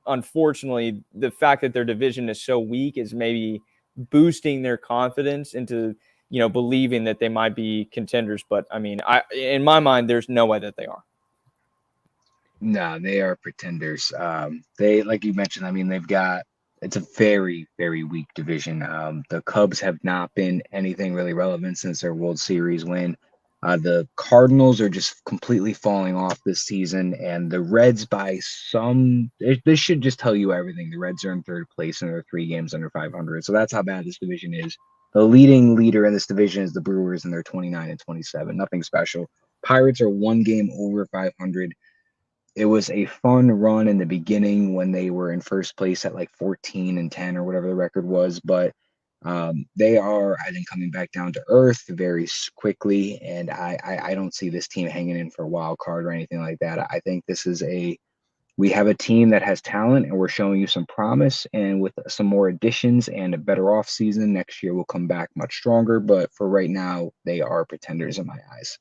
unfortunately, the fact that their division is so weak is maybe boosting their confidence into, believing that they might be contenders. But I mean, in my mind, there's no way that they are. No, they are pretenders. They, like you mentioned, I mean, it's a very, very weak division. The Cubs have not been anything really relevant since their World Series win. The Cardinals are just completely falling off this season, and the Reds this should just tell you everything. The Reds are in third place and they're 3 games under 500. So that's how bad this division is. The leading leader in this division is the Brewers, and they're 29-27. Nothing special. Pirates are 1 game over 500. It was a fun run in the beginning when they were in first place at 14-10 or whatever the record was, but they are, I think, coming back down to earth very quickly, and I don't see this team hanging in for a wild card or anything like that. I think we have a team that has talent, and we're showing you some promise, and with some more additions and a better off season, next year we'll come back much stronger, but for right now, they are pretenders in my eyes.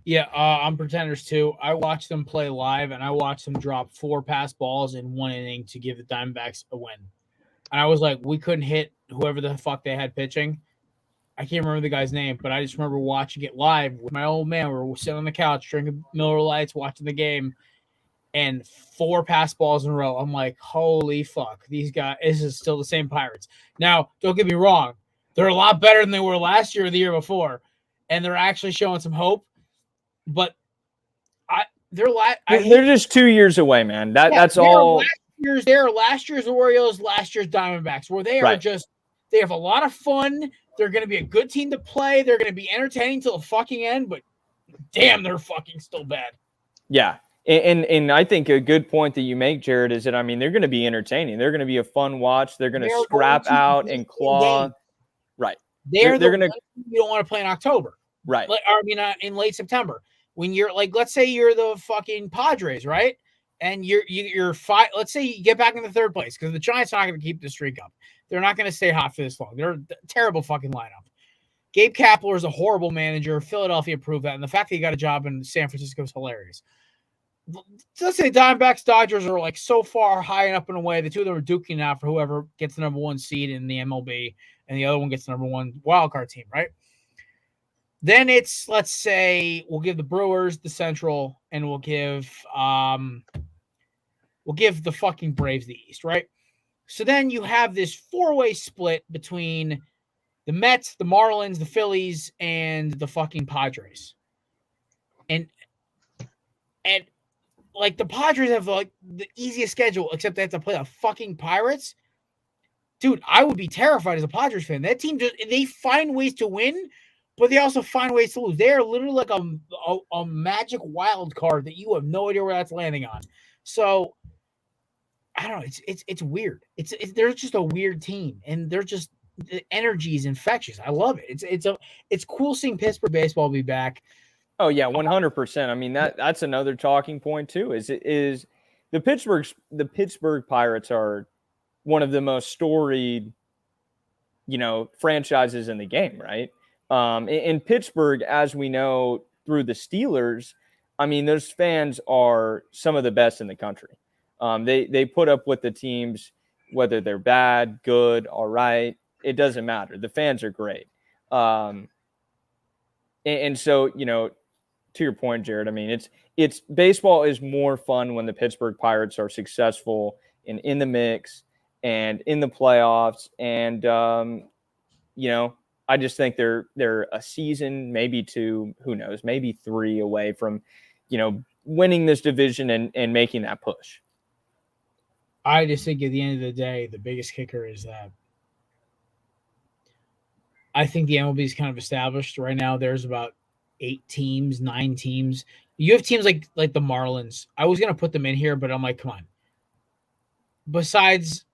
Yeah, I'm pretenders too. I watched them play live, and I watched them drop 4 pass balls in 1 inning to give the Diamondbacks a win. And I was like, we couldn't hit whoever the fuck they had pitching. I can't remember the guy's name, but I just remember watching it live with my old man. We were sitting on the couch, drinking Miller Lights, watching the game, and 4 pass balls in a row. I'm like, holy fuck, these guys, this is still the same Pirates. Now, don't get me wrong. They're a lot better than they were last year or the year before, and they're actually showing some hope. But they're just 2 years away, man. That's all. Last year's Orioles, last year's Diamondbacks, where they are they have a lot of fun. They're going to be a good team to play. They're going to be entertaining till the fucking end, but damn, they're fucking still bad. Yeah. And I think a good point that you make, Jared, is that, I mean, they're going to be entertaining. They're going to be a fun watch. They're going to scrap out and claw. Game. Right. They're going to. You don't want to play in October. Right. In late September. When you're let's say you're the fucking Padres, right? And you're 5. Let's say you get back in the third place because the Giants are not going to keep the streak up. They're not going to stay hot for this long. They're a terrible fucking lineup. Gabe Kapler is a horrible manager. Philadelphia proved that. And the fact that he got a job in San Francisco is hilarious. Let's say Diamondbacks, Dodgers are like so far high and up and away. The two of them are duking out for whoever gets the number 1 seed in the MLB, and the other one gets the number 1 wild card team, right? Then it's, let's say, we'll give the Brewers the Central, and we'll give the fucking Braves the East, right? So then you have this 4-way split between the Mets, the Marlins, the Phillies, and the fucking Padres. And like the Padres have like the easiest schedule, except they have to play the fucking Pirates. Dude, I would be terrified as a Padres fan. That team they find ways to win, but they also find ways to lose. They are literally like a magic wild card that you have no idea where that's landing on. So I don't know. It's weird. They're just a weird team, and they're just the energy is infectious. I love it. It's cool seeing Pittsburgh baseball be back. Oh yeah, 100%. I mean that's another talking point too. Is the Pittsburgh Pirates are one of the most storied, franchises in the game, right? In Pittsburgh, as we know through the Steelers, I mean those fans are some of the best in the country. They put up with the teams, whether they're bad, good, all right. It doesn't matter. The fans are great. And so, to your point, Jared, I mean, it's baseball is more fun when the Pittsburgh Pirates are successful and in the mix and in the playoffs. And, I just think they're a season, maybe 2, who knows, maybe 3 away from, winning this division and making that push. I just think at the end of the day, the biggest kicker is that I think the MLB is kind of established right now. There's about 8 teams, 9 teams. You have teams like the Marlins. I was going to put them in here, but I'm like, come on. Besides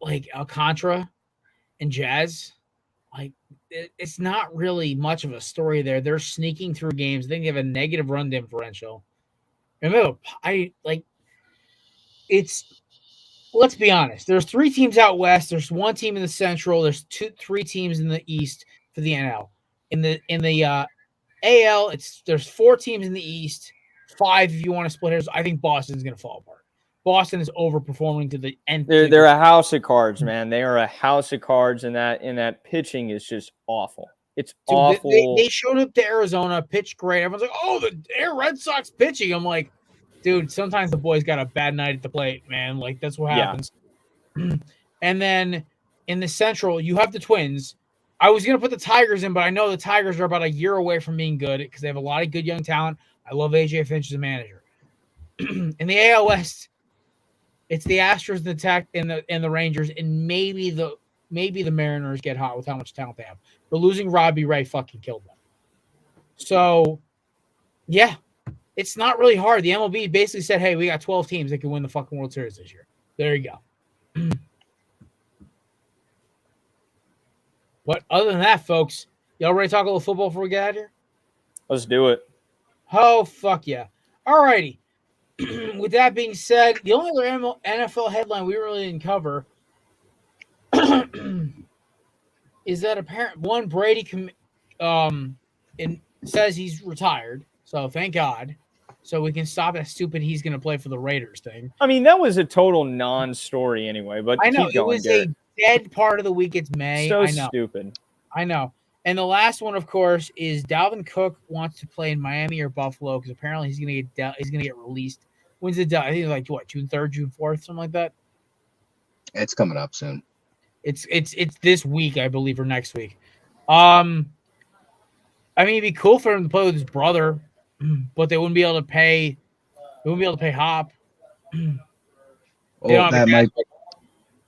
like Alcantara and Jazz, like it's not really much of a story there. They're sneaking through games. I think they have a negative run differential. Remember, let's be honest. There's 3 teams out west. There's 1 team in the Central. There's 3 teams in the East for the NL. In the AL, there's 4 teams in the East. 5 if you want to split hairs. I think Boston's going to fall apart. Boston is overperforming to the end. They're a house of cards, man. They are a house of cards, and that pitching is just awful. It's awful. They showed up to Arizona, pitched great. Everyone's like, "Oh, the Red Sox pitching." I'm like, dude, sometimes the boys got a bad night at the plate, man. Like, that's what happens. Yeah. And then in the Central, you have the Twins. I was going to put the Tigers in, but I know the Tigers are about a year away from being good because they have a lot of good young talent. I love A.J. Finch as a manager. In the AL West, it's the Astros, the Tech, and the Rangers, and maybe the Mariners get hot with how much talent they have. But losing Robbie Ray fucking killed them. So, yeah. It's not really hard. The MLB basically said, hey, we got 12 teams that can win the fucking World Series this year. There you go. But other than that, folks, y'all ready to talk a little football before we get out of here? Let's do it. Oh, fuck yeah. All righty. With that being said, the only other NFL headline we really didn't cover is that Brady says he's retired. So thank God. So we can stop that stupid he's going to play for the Raiders thing. I mean, that was a total non-story anyway, but I know keep going, it was Garrett. A dead part of the week. It's May. So I know. Stupid. I know. And the last one, of course, is Dalvin Cook wants to play in Miami or Buffalo because apparently he's going to get released. When's the I think it's like what, June 3rd, June 4th, something like that. It's coming up soon. It's this week, I believe, or next week. I mean, it'd be cool for him to play with his brother, but they wouldn't be able to pay. They wouldn't be able to pay Hop. Well,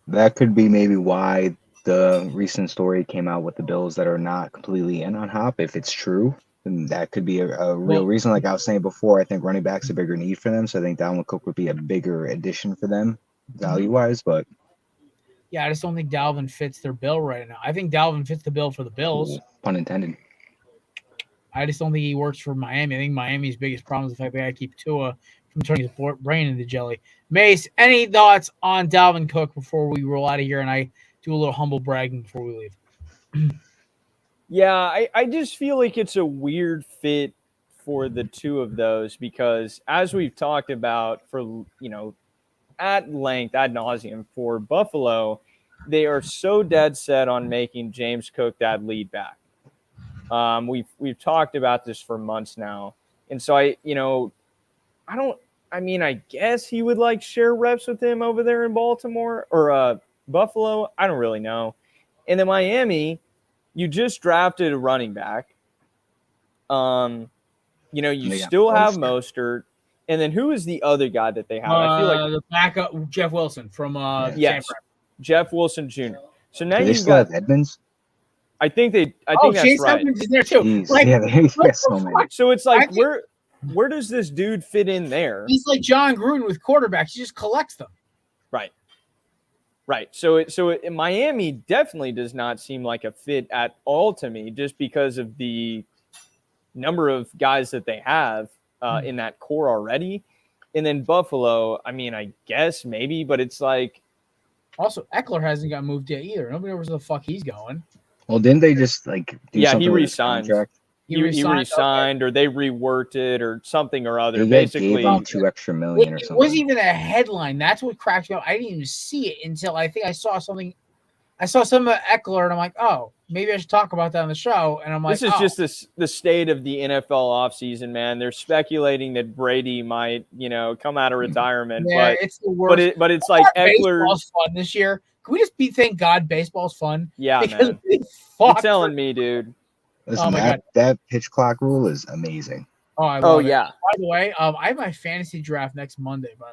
that could be maybe why the recent story came out with the Bills that are not completely in on Hop. If it's true, then that could be a real reason. Like I was saying before, I think running back's a bigger need for them. So I think Dalvin Cook would be a bigger addition for them value-wise. But yeah, I just don't think Dalvin fits their bill right now. I think Dalvin fits the bill for the Bills. Pun intended. I just don't think he works for Miami. I think Miami's biggest problem is the fact they got to keep Tua from turning his brain into jelly. Mace, any thoughts on Dalvin Cook before we roll out of here and I do a little humble bragging before we leave? Yeah, I just feel like it's a weird fit for the two of those because as we've talked about for, at length, ad nauseum for Buffalo, they are so dead set on making James Cook that lead back. We've talked about this for months now. And so I guess he would like share reps with him over there in Baltimore or Buffalo. I don't really know. And then Miami, you just drafted a running back. You still have Mostert. And then who is the other guy that they have? I feel like the backup, Jeff Wilson from yes, Jeff Wilson Jr. So now you still have Edmonds. I think that's Chase right. Edmonds is there too. So many. So it's like where does this dude fit in there? He's like John Gruden with quarterbacks. He just collects them. Right. So Miami definitely does not seem like a fit at all to me, just because of the number of guys that they have in that core already. And then Buffalo, I guess maybe, but it's like. Also, Eckler hasn't got moved yet either. Nobody knows where the fuck he's going. Well, didn't they just do something he with his re-signed. contract? He re-signed, or they reworked it, or something or other. They Basically, gave him $2 extra million or something. It wasn't even a headline. That's what cracked me up. I didn't even see it until I think I saw something. I saw some of Eckler, and I'm like, oh, maybe I should talk about that on the show. And I'm like, this is just the state of the NFL offseason, man. They're speculating that Brady might, come out of retirement. Yeah, but it's the worst. But it's like Eckler. Baseball's fun this year. Can we just thank God baseball's fun? Yeah, because man. You're telling me, dude. Listen, that pitch clock rule is amazing. Oh, I love it. Yeah. By the way, I have my fantasy draft next Monday, by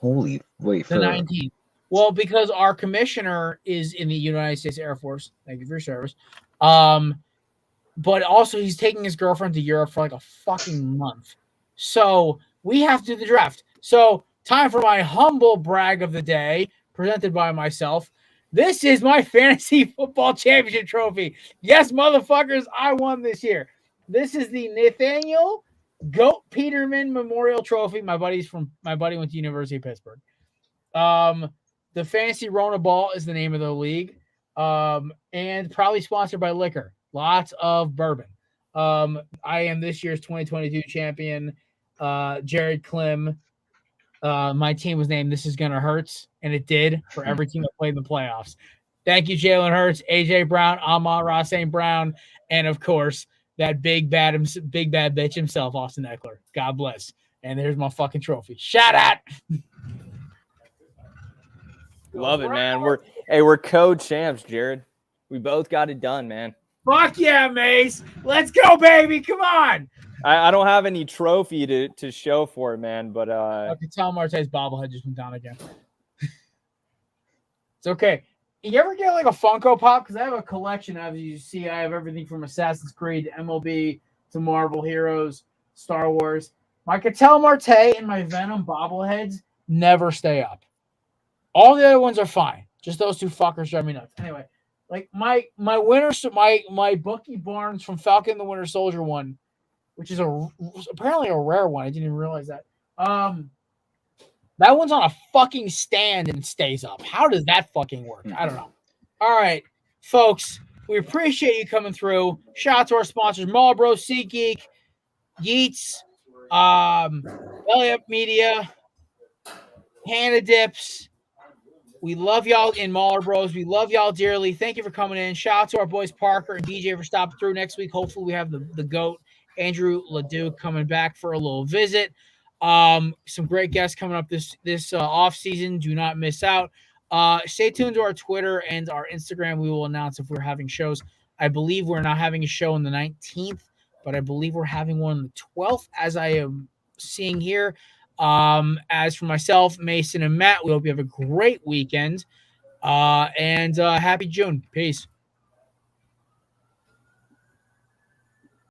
the way. The 19th. Well, because our commissioner is in the United States Air Force. Thank you for your service. But also he's taking his girlfriend to Europe for like a fucking month. So we have to do the draft. So time for my humble brag of the day, presented by myself. This is my fantasy football championship trophy. Yes, motherfuckers, I won this year. This is the Nathaniel Goat Peterman Memorial Trophy. My buddy went to University of Pittsburgh. The Fantasy Rona Ball is the name of the league. And probably sponsored by liquor. Lots of bourbon. I am this year's 2022 champion. Jared Klim. My team was named This Is Gonna Hurts, and it did for every team that played in the playoffs. Thank you, Jalen Hurts, AJ Brown, Amon-Ra St. Brown, and of course that big bad bitch himself, Austin Eckler. God bless. And there's my fucking trophy. Shout out. Love it, man. We're co-champs, Jared. We both got it done, man. Fuck yeah, Mace. Let's go, baby. Come on. I don't have any trophy to show for it, man, but I can tell Marte's bobblehead just went down again. It's okay. You ever get like a Funko Pop? Because I have a collection. As you see, I have everything from Assassin's Creed to MLB to Marvel Heroes, Star Wars. My Cattell Marte and my Venom bobbleheads never stay up. All the other ones are fine. Just those two fuckers drive me nuts. Anyway, like my Bucky Barnes from Falcon and the Winter Soldier one, which is apparently a rare one. I didn't even realize that. That one's on a fucking stand and stays up. How does that fucking work? I don't know. All right, folks, we appreciate you coming through. Shout out to our sponsors, Marlboro, SeatGeek, Yeats, Belly Up Media, Hannah Dips. We love y'all in Marlboros. We love y'all dearly. Thank you for coming in. Shout out to our boys Parker and DJ for stopping through. Next week, hopefully, we have the GOAT, Andrew LeDuc, coming back for a little visit. Some great guests coming up this off season. Do not miss out. Stay tuned to our Twitter and our Instagram. We will announce if we're having shows. I believe we're not having a show on the 19th, but I believe we're having one on the 12th, as I am seeing here. As for myself, Mason, and Matt, we hope you have a great weekend. And happy June. Peace.